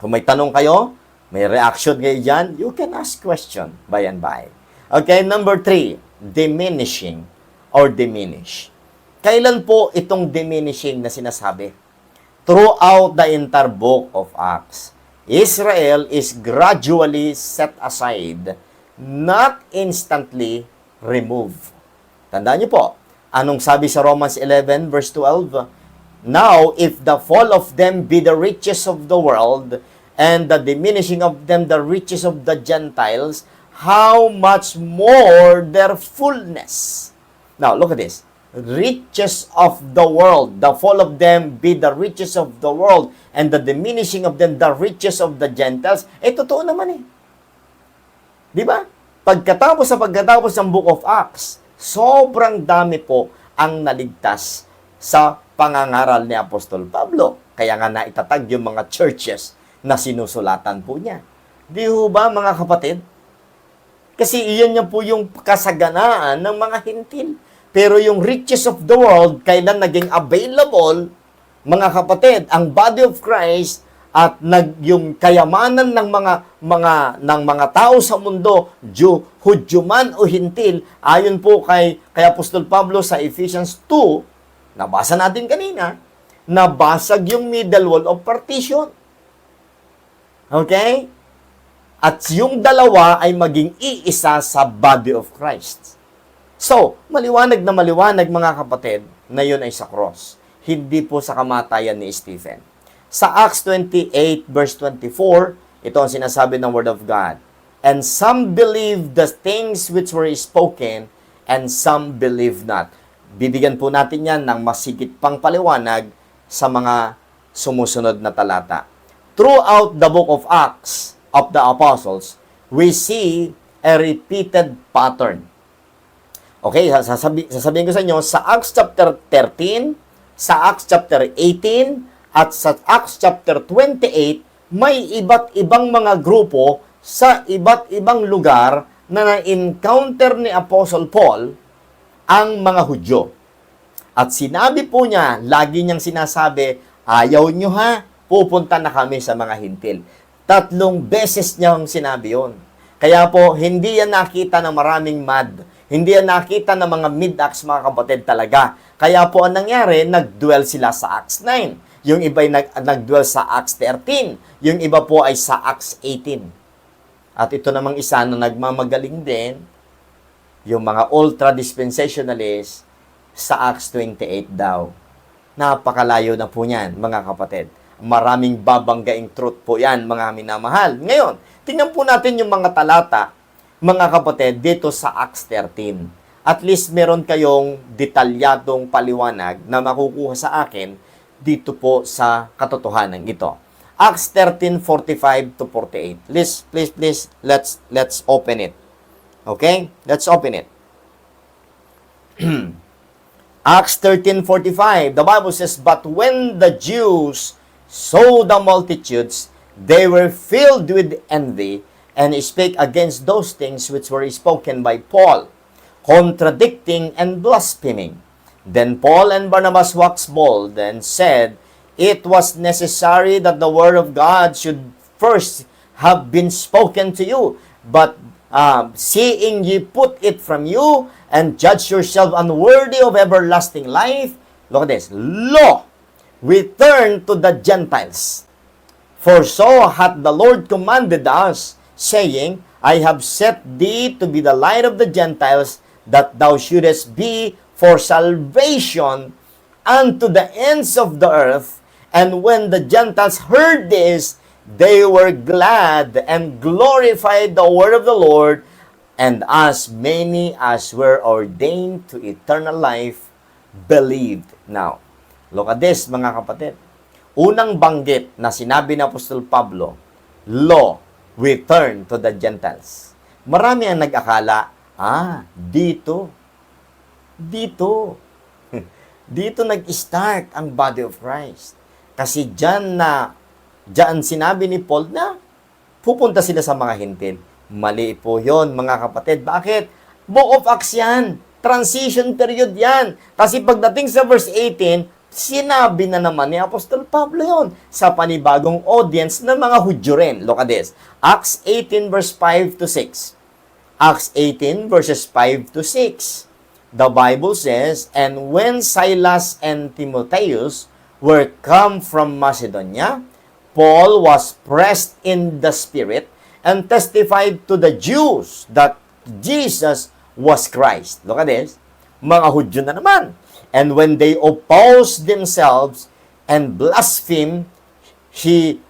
Kung may tanong kayo, may reaction kayo dyan, you can ask question by and by. Okay, number 3, diminishing or diminish. Kailan po itong diminishing na sinasabi? Throughout the entire book of Acts, Israel is gradually set aside, not instantly removed. Tandaan niyo po, anong sabi sa Romans 11 verse 12? Now, if the fall of them be the riches of the world, and the diminishing of them the riches of the Gentiles, how much more their fullness? Now, look at this. Riches of the world, the fall of them be the riches of the world, and the diminishing of them the riches of the Gentiles. Totoo naman eh. Di ba? Pagkatapos ng Book of Acts, sobrang dami po ang naligtas sa pangangaral ni Apostol Pablo. Kaya nga naitatag yung mga churches na sinusulatan po niya. Di ho ba, mga kapatid? Kasi iyan niya po yung kasaganaan ng mga hintil. Pero yung riches of the world, kailan naging available, mga kapatid, ang body of Christ at yung kayamanan ng mga tao sa mundo, Hudyo man o hintil, ayon po kay Apostol Pablo sa Ephesians 2, nabasa natin kanina, nabasag yung middle wall of partition. Okay? At yung dalawa ay maging iisa sa body of Christ. So, maliwanag na maliwanag, mga kapatid, na yun ay sa cross. Hindi po sa kamatayan ni Stephen. Sa Acts 28 verse 24, ito ang sinasabi ng Word of God. And some believed the things which were spoken, and some believed not. Bibigyan po natin yan ng masigit pang paliwanag sa mga sumusunod na talata. Throughout the book of Acts of the Apostles, we see a repeated pattern. Okay, sasabihin ko sa inyo, sa Acts chapter 13, sa Acts chapter 18, at sa Acts chapter 28, may iba't ibang mga grupo sa iba't ibang lugar na na-encounter ni Apostle Paul ang mga Hudyo. At sinabi po niya, lagi niyang sinasabi, ayaw niyo ha, pupunta na kami sa mga hintil. 3 beses niyang sinabi yun. Kaya po, hindi yan nakita ng maraming mad. Hindi yan nakita ng mga mid-acts, mga kapatid, talaga. Kaya po, ang nangyari, nag-dwell sila sa Acts 9. Yung iba ay nag-dwell sa Acts 13. Yung iba po ay sa Acts 18. At ito namang isa na nagmamagaling din, yung mga ultra-dispensationalists sa Acts 28 daw. Napakalayo na po niyan, mga kapatid. Maraming babanggaing truth po yan, mga minamahal. Ngayon, tingnan po natin yung mga talata, mga kapatid, dito sa Acts 13. At least meron kayong detalyadong paliwanag na makukuha sa akin dito po sa katotohanan ito. Acts 13:45 to 48. Please, let's open it. Okay? Let's open it. Acts 13:45, the Bible says, "But when the Jews saw the multitudes, they were filled with envy, and spake against those things which were spoken by Paul, contradicting and blaspheming. Then Paul and Barnabas waxed bold, and said, It was necessary that the word of God should first have been spoken to you, but seeing ye put it from you, and judge yourself unworthy of everlasting life," look at this, "lo, return to the Gentiles. For so hath the Lord commanded us, saying, I have set thee to be the light of the Gentiles, that thou shouldest be for salvation unto the ends of the earth. And when the Gentiles heard this, they were glad and glorified the word of the Lord, and as many as were ordained to eternal life believed." Now, look at this, mga kapatid. Unang banggit na sinabi ni Apostol Pablo, "Lo, return to the Gentiles." Marami ang nag-akala, dito nag-start ang body of Christ. Kasi diyan sinabi ni Paul na pupunta sila sa mga hintil. Mali po yon, mga kapatid. Bakit? Book of Acts yan. Transition period yan. Kasi pagdating sa verse 18, sinabi na naman ni Apostol Pablo yon sa panibagong audience ng mga Hudyo rin. Look at this. Acts 18 verse 5 to 6. Acts 18 verses 5 to 6. The Bible says, "And when Silas and Timotheus were come from Macedonia, Paul was pressed in the Spirit, and testified to the Jews that Jesus was Christ." Look at this. Mga Hudyo na naman. "And when they opposed themselves and blasphemed, he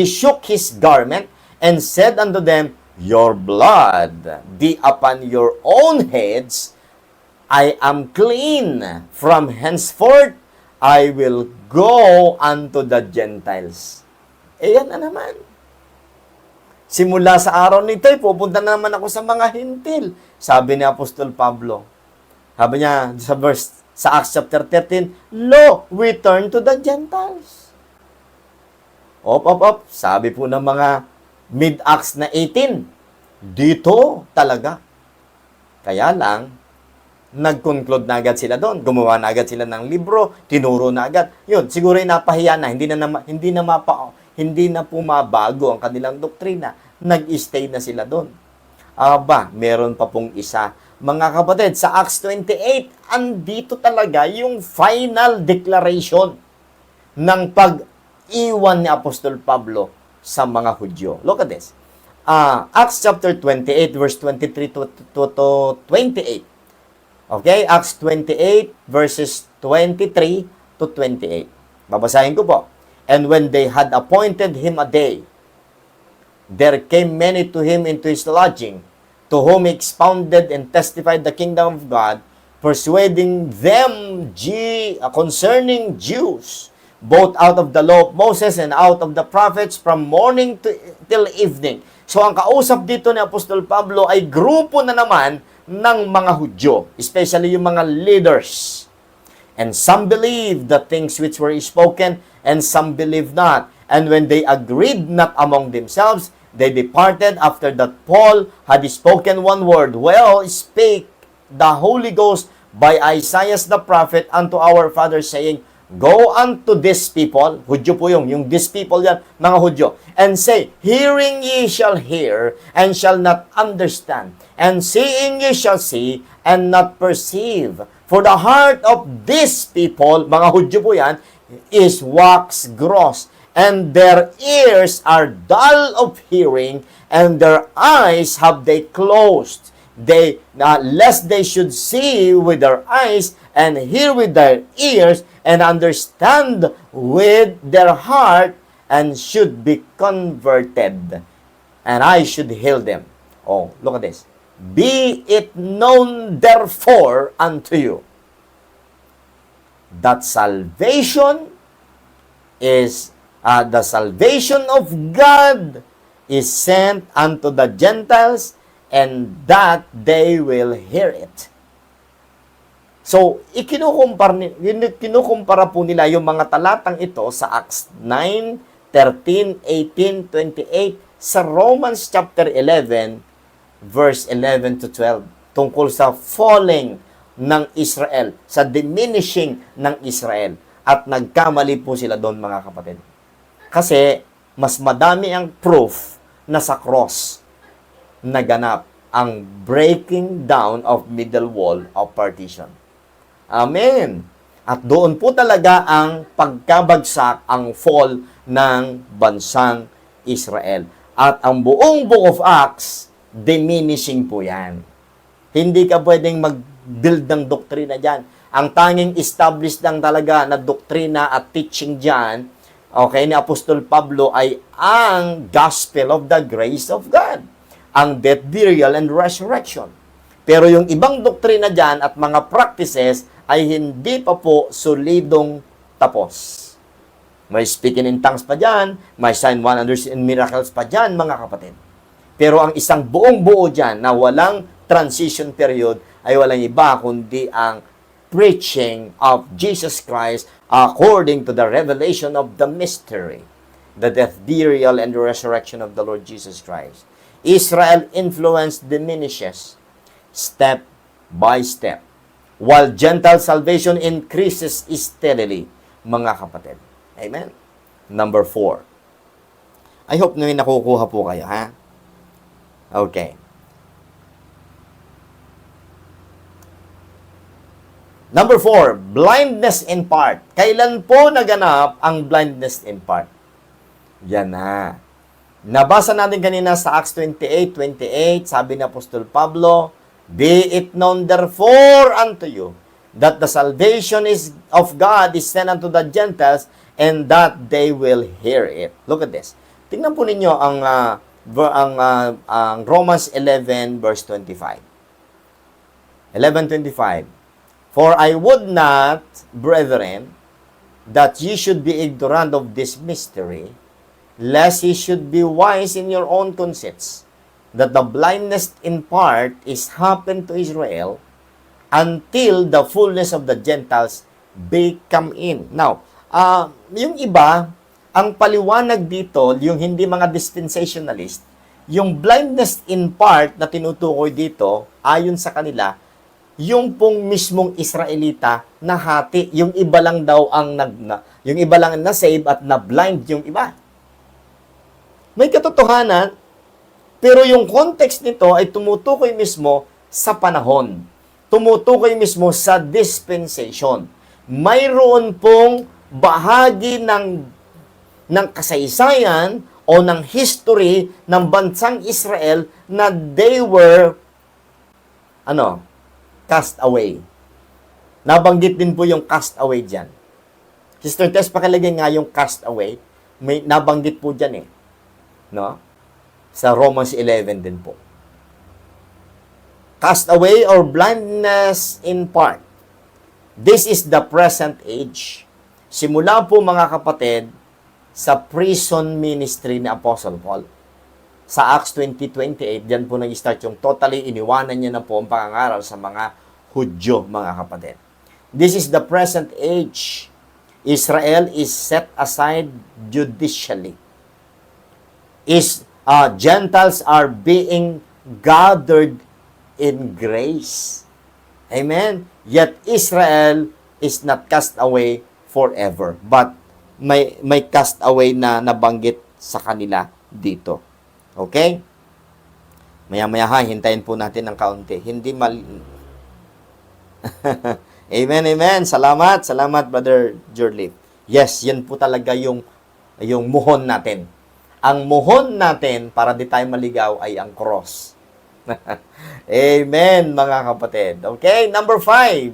shook his garment, and said unto them, Your blood be upon your own heads. I am clean. From henceforth, I will go unto the Gentiles." Yan na naman. Simula sa araw nito, pupunta na naman ako sa mga hintil, sabi ni Apostol Pablo. Sabi niya sa Acts chapter 13, "Lo, return to the Gentiles." Sabi po ng mga mid-Acts na 18, dito talaga. Kaya lang, nag-conclude na agad sila doon. Gumawa na agad sila ng libro, tinuro na agad. Yun, siguro ay napahiya na, hindi na pumabago ang kanilang doktrina. Nag-stay na sila doon. Meron pa pong isa. Mga kapatid, sa Acts 28, andito talaga yung final declaration ng pag-iwan ni Apostol Pablo sa mga Hudyo. Look at this. Acts chapter 28, verse 23 to 28. Okay? Acts 28, verses 23 to 28. Babasahin ko po. "And when they had appointed him a day, there came many to him into his lodging, to whom he expounded and testified the kingdom of God, persuading them concerning Jews, both out of the law of Moses and out of the prophets, from morning till evening." So, ang kausap dito ni Apostol Pablo ay grupo na naman ng mga Hudyo, especially yung mga leaders. "And some believed the things which were spoken, and some believed not. And when they agreed not among themselves, they departed after that Paul had spoken one word. Well spake the Holy Ghost by Isaiah the prophet unto our fathers, saying, Go unto these people, Hudyo po yung these people yan, mga Hudyo, and say, hearing ye shall hear, and shall not understand, and seeing ye shall see, and not perceive. For the heart of these people, mga Hudyo po yan, is wax gross, and their ears are dull of hearing, and their eyes have they closed. Lest they should see with their eyes, and hear with their ears, and understand with their heart, and should be converted, and I should heal them. Oh, look at this. Be it known therefore unto you that salvation is the salvation of God is sent unto the Gentiles, and that they will hear it. So, kinukumpara po nila yung mga talatang ito sa Acts 9, 13, 18, 28, sa Romans chapter 11, verse 11 to 12, tungkol sa falling ng Israel, sa diminishing ng Israel. At nagkamali po sila doon, mga kapatid. Kasi, mas madami ang proof na sa cross naganap ang breaking down of middle wall of partition. Amen. At doon po talaga ang pagkabagsak, ang fall ng bansang Israel. At ang buong Book of Acts, diminishing po yan. Hindi ka pwedeng mag-build ng doktrina dyan. Ang tanging established lang talaga na doktrina at teaching dyan, okay, ni Apostol Pablo ay ang gospel of the grace of God. Ang death, burial, and resurrection. Pero yung ibang doktrina dyan at mga practices ay hindi pa po solidong tapos. May speaking in tongues pa dyan, may sign, wonders, and miracles pa dyan, mga kapatid. Pero ang isang buong buo dyan na walang transition period ay walang iba kundi ang preaching of Jesus Christ according to the revelation of the mystery, the death, burial, and the resurrection of the Lord Jesus Christ. Israel influence diminishes step by step, while Gentile salvation increases steadily, mga kapatid. Amen? Number 4. I hope na nakukuha po kayo, ha? Okay. Number 4, blindness in part. Kailan po naganap ang blindness in part? Yan na. Nabasa natin kanina sa Acts 28:28, sabi ni Apostol Pablo, be it known therefore unto you that the salvation is of God is sent unto the Gentiles, and that they will hear it. Look at this. Tingnan po ninyo ang Romans 11 verse 25. 11:25. For I would not, brethren, that ye should be ignorant of this mystery, lest ye should be wise in your own conceits, that the blindness in part is happened to Israel until the fullness of the Gentiles be come in. Now, yung iba, ang paliwanag dito, yung hindi mga dispensationalist, yung blindness in part na tinutukoy dito, ayon sa kanila, yung pong mismong Israelita na hati, yung iba lang daw ang yung iba lang na save at na blind yung iba. May katotohanan, pero yung context nito ay tumutukoy mismo sa panahon. Tumutukoy mismo sa dispensation. Mayroon pong bahagi ng kasaysayan o ng history ng bansang Israel na they were cast away. Nabanggit din po yung cast away dyan. Sister Tess, pakilagay nga yung cast away. May nabanggit po dyan no? Sa Romans 11 din po. Cast away or blindness in part. This is the present age. Simula po, mga kapatid, sa prison ministry ni Apostle Paul. Sa Acts 20:28, diyan po nag-start yung totally iniwanan niya na po ang pangangaral sa mga Hudyo, mga kapatid. This is the present age. Israel is set aside judicially. Gentiles are being gathered in grace. Amen? Yet Israel is not cast away forever. But may cast away na nabanggit sa kanila dito. Okay? Maya-maya ha, hintayin po natin ng kaunti. Hindi Amen, amen. Salamat, Brother Jorlif. Yes, yan po talaga yung muhon natin. Ang muhon natin, para di tayo maligaw, ay ang cross. Amen, mga kapatid. Okay, number 5.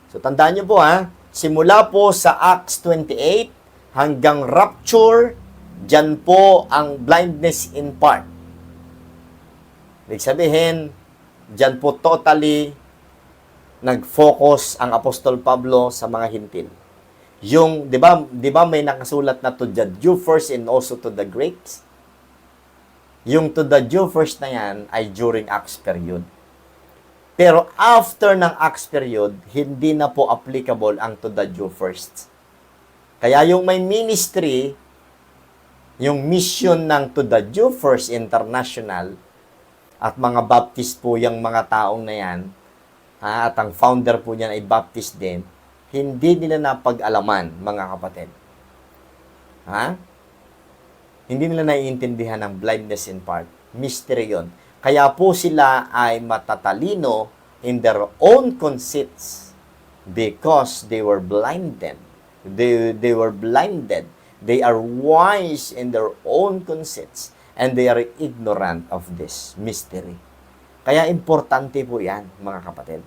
So, tandaan nyo po ha, simula po sa Acts 28 hanggang rapture, dyan po ang blindness in part. Ibig sabihin, dyan po totally nag-focus ang Apostol Pablo sa mga hintil. Yung, di ba may nakasulat na to the Jew first and also to the Greeks? Yung to the Jew first na yan ay during Acts period. Pero after ng Acts period, hindi na po applicable ang to the Jew first. Kaya yung may ministry, yung mission ng to the Jew first international, at mga Baptist po yung mga taong na yan, at ang founder po niyan ay Baptist din, hindi nila napag-alaman, mga kapatid. Hindi nila naiintindihan ng blindness in part. Mystery yun. Kaya po sila ay matatalino in their own conceits because they were blinded. They were blinded. They are wise in their own conceits and they are ignorant of this mystery. Kaya importante po yan, mga kapatid.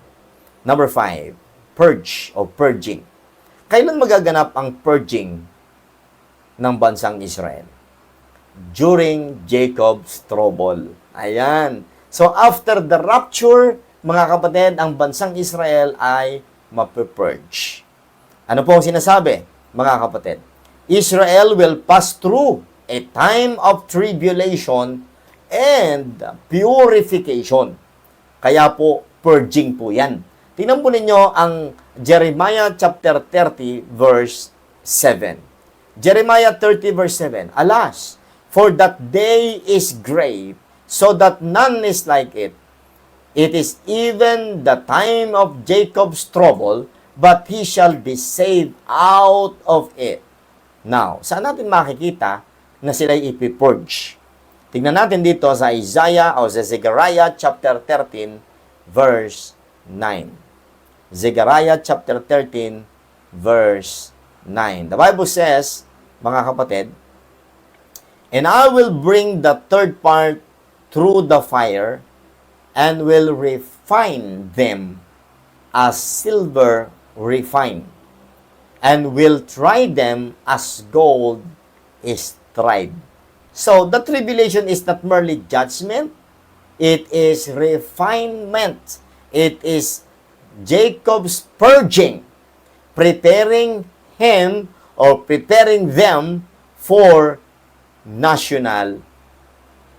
Number 5, purge o purging. Kailan magaganap ang purging ng bansang Israel? During Jacob's trouble. Ayan. So, after the rapture, mga kapatid, ang bansang Israel ay mapipurge. Ano po ang sinasabi, mga kapatid? Israel will pass through a time of tribulation and purification. Kaya po, purging po yan. Tingnan po ninyo ang Jeremiah chapter 30 verse 7. Jeremiah 30 verse 7. Alas, for that day is great, so that none is like it. It is even the time of Jacob's trouble, but he shall be saved out of it. Now, saan natin makikita na sila'y ipipurge? Tingnan natin dito sa Isaiah o sa Zechariah chapter 13 verse 9. Zechariah chapter 13 verse 9. The Bible says, mga kapatid, and I will bring the third part through the fire and will refine them as silver refined, and will try them as gold is tried. So, the tribulation is not merely judgment, it is refinement. It is Jacob's purging, preparing him or preparing them for national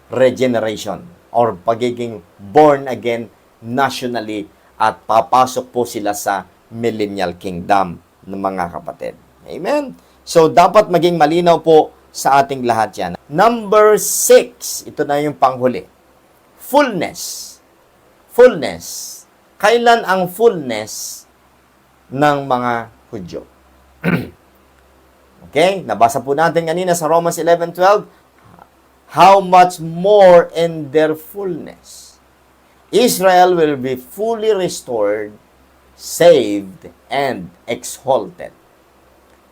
regeneration or pagiging born again nationally at papasok po sila sa millennial kingdom ng mga kapatid. Amen? So, dapat maging malinaw po sa ating lahat yan. Number 6, ito na yung panghuli. Fullness. Fullness. Kailan ang fullness ng mga Hudyo? Okay? Nabasa po natin kanina sa Romans 11:12. How much more in their fullness? Israel will be fully restored, saved, and exalted.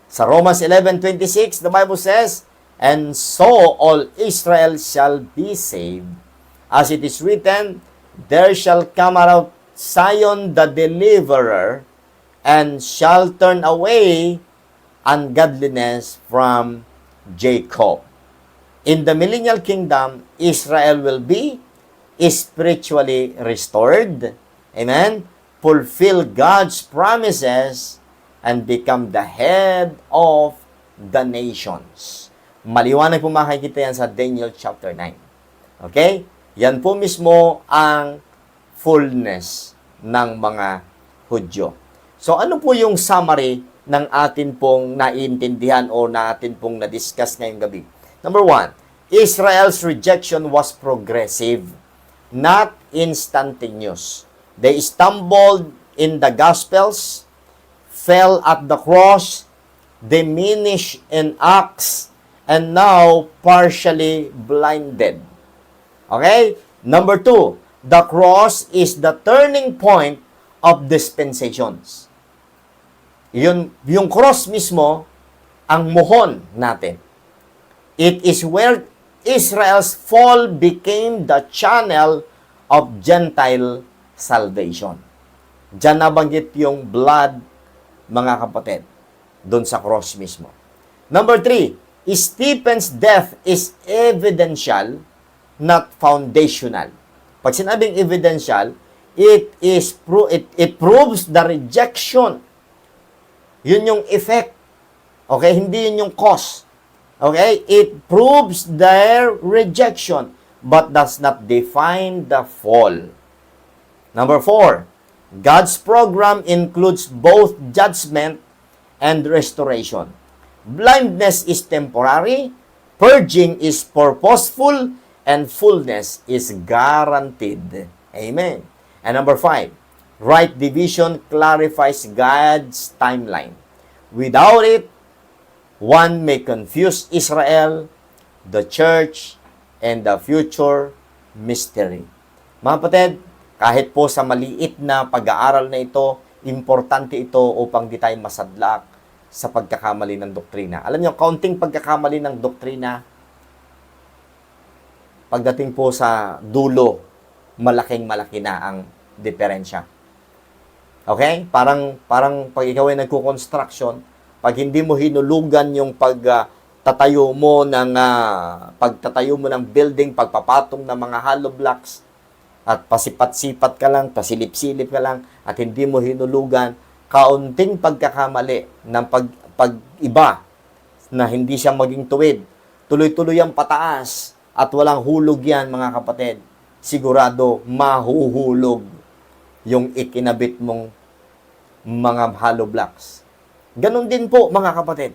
Sa Romans 11:26, the Bible says, and so all Israel shall be saved. As it is written, there shall come out Zion the deliverer, and shall turn away ungodliness from Jacob. In the millennial kingdom, Israel will be spiritually restored. Amen? Fulfill God's promises and become the head of the nations. Maliwanag po makikita yan sa Daniel chapter 9. Okay? Yan po mismo ang fullness ng mga Hudyo. So, ano po yung summary ng atin pong naiintindihan o natin pong na-discuss ngayong gabi? Number 1, Israel's rejection was progressive, not instantaneous. They stumbled in the Gospels, fell at the cross, diminished in Acts, and now partially blinded. Okay? Number 2, the cross is the turning point of dispensations. Yung cross mismo, ang muhon natin. It is where Israel's fall became the channel of Gentile salvation. Diyan nabanggit yung blood, mga kapatid, doon sa cross mismo. Number 3, Stephen's death is evidential, not foundational. Pag sinabing evidential, it proves the rejection. Yun yung effect. Okay? Hindi yun yung cause. Okay? It proves their rejection, but does not define the fall. Number 4, God's program includes both judgment and restoration. Blindness is temporary, purging is purposeful, and fullness is guaranteed. Amen. And number 5, right division clarifies God's timeline. Without it, one may confuse Israel, the church, and the future mystery. Mga kapatid, kahit po sa maliit na pag-aaral na ito, importante ito upang di tayo masadlak sa pagkakamali ng doktrina. Alam niyo, kaunting pagkakamali ng doktrina, pagdating po sa dulo, malaking-malaki na ang diferensya. Okay? Parang pag ikaw ay nagko-construction, pag hindi mo hinulugan yung pagtatayo mo ng building, pagpapatong ng mga hollow blocks, at pasipat-sipat ka lang, pasilip-silip ka lang, at hindi mo hinulugan, kaunting pagkakamali ng pag-iba na hindi siya maging tuwid, tuloy-tuloy ang pataas, at walang hulog yan, mga kapatid, sigurado mahuhulog yung ikinabit mong mga hollow blocks. Ganon din po, mga kapatid.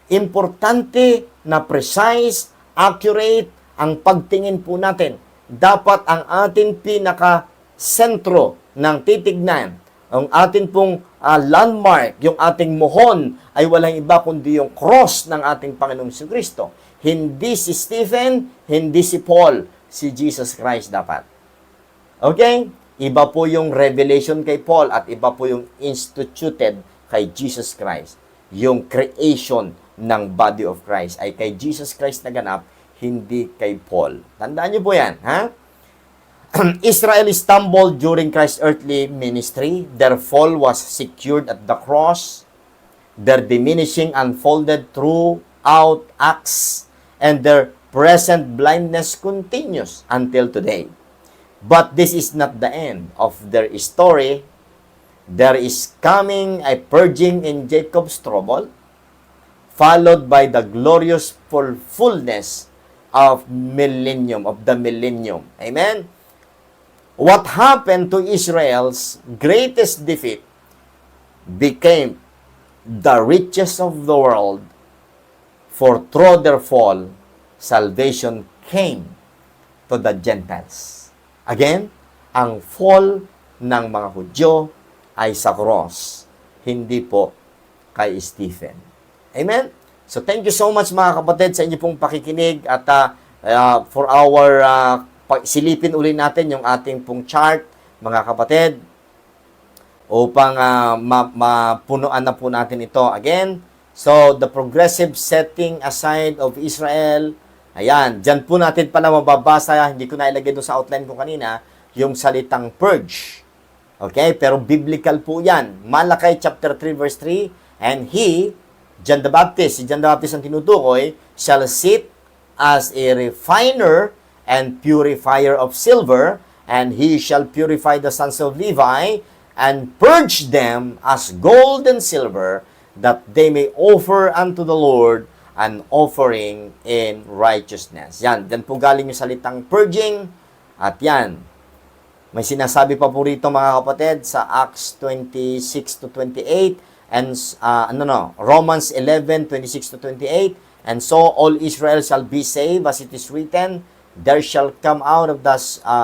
Importante na precise, accurate ang pagtingin po natin. Dapat ang ating pinaka-sentro ng titignan, ang ating pong landmark, yung ating muhon, ay walang iba kundi yung cross ng ating Panginoong Kristo. Hindi si Stephen, hindi si Paul, si Jesus Christ dapat. Okay? Iba po yung revelation kay Paul at iba po yung instituted kay Jesus Christ. Yung creation ng body of Christ ay kay Jesus Christ naganap, hindi kay Paul. Tandaan niyo po yan, ha? Israel stumbled during Christ's earthly ministry. Their fall was secured at the cross. Their diminishing unfolded throughout Acts, and their present blindness continues until today. But this is not the end of their story. There is coming a purging in Jacob's trouble, followed by the glorious fullness of the millennium. Amen? What happened to Israel's greatest defeat became the riches of the world, for through their fall, salvation came to the Gentiles. Again, ang fall ng mga Hudyo ay sa cross, hindi po kay Stephen. Amen? So, thank you so much, mga kapatid, sa inyo pong pakikinig at for our silipin uli natin yung ating pong chart, mga kapatid, upang mapunuan na po natin ito again. So, the progressive setting aside of Israel, ayan, dyan po natin pala mababasa, hindi ko na ilagay doon sa outline ko kanina, yung salitang purge. Okay? Pero biblical po yan. Malakay chapter 3 verse 3, and he, John the Baptist, si John the Baptist ang tinutukoy, shall sit as a refiner and purifier of silver, and he shall purify the sons of Levi, and purge them as gold and silver, that they may offer unto the Lord an offering in righteousness. Yan, dyan po galing yung salitang purging, at yan, may sinasabi pa po rito, mga kapatid, sa Acts 26 to 28, and Romans 11, 26 to 28, and so all Israel shall be saved, as it is written, there shall come out of the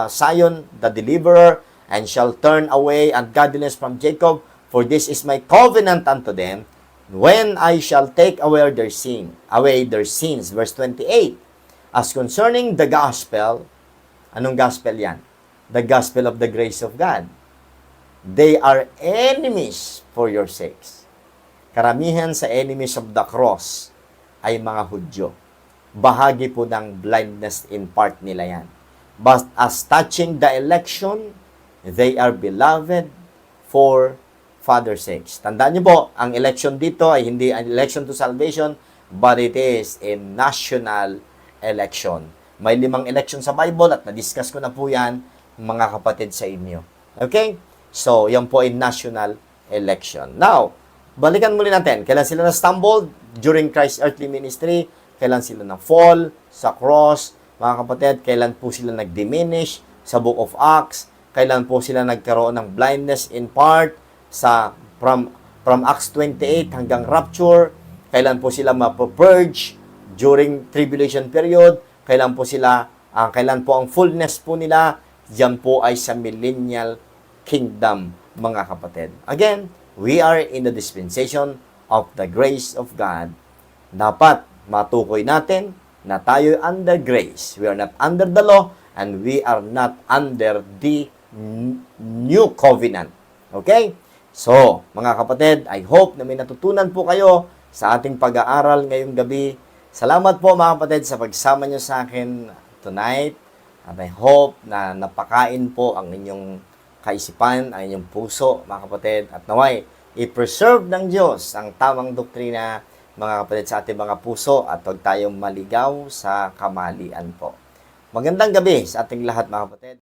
Zion the deliverer, and shall turn away ungodliness from Jacob, For this is my covenant unto them, when I shall take away their sins. Verse 28. As concerning the gospel, anong gospel yan? The gospel of the grace of God. They are enemies for your sakes. Karamihan sa enemies of the cross ay mga Hudyo. Bahagi po ng blindness in part nila yan. But as touching the election, they are beloved for Father's sakes. Tandaan niyo po, ang election dito ay hindi an election to salvation, but it is a national election. May 5 election sa Bible at na-discuss ko na po yan, mga kapatid sa inyo. Okay? So, yan po ay national election. Now, balikan muli natin. Kailan sila na-stumbled during Christ's earthly ministry? Kailan sila na-fall sa cross? Mga kapatid, kailan po sila nag-diminish sa Book of Acts? Kailan po sila nagkaroon ng blindness in part sa from Acts 28 hanggang rapture? Kailan po sila mapurge during tribulation period? Kailan po sila, kailan po ang fullness po nila? Diyan po ay sa millennial kingdom, mga kapatid. Again, we are in the dispensation of the grace of God. Dapat matukoy natin na tayo under grace. We are not under the law and we are not under the new covenant. Okay? So, mga kapatid, I hope na may natutunan po kayo sa ating pag-aaral ngayong gabi. Salamat po mga kapatid sa pagsama nyo sa akin tonight. At I hope na napakain po ang inyong kaisipan, ang inyong puso, mga kapatid. At naway, i-preserve ng Diyos ang tamang doktrina, mga kapatid, sa ating mga puso at huwag tayong maligaw sa kamalian po. Magandang gabi sa ating lahat, mga kapatid.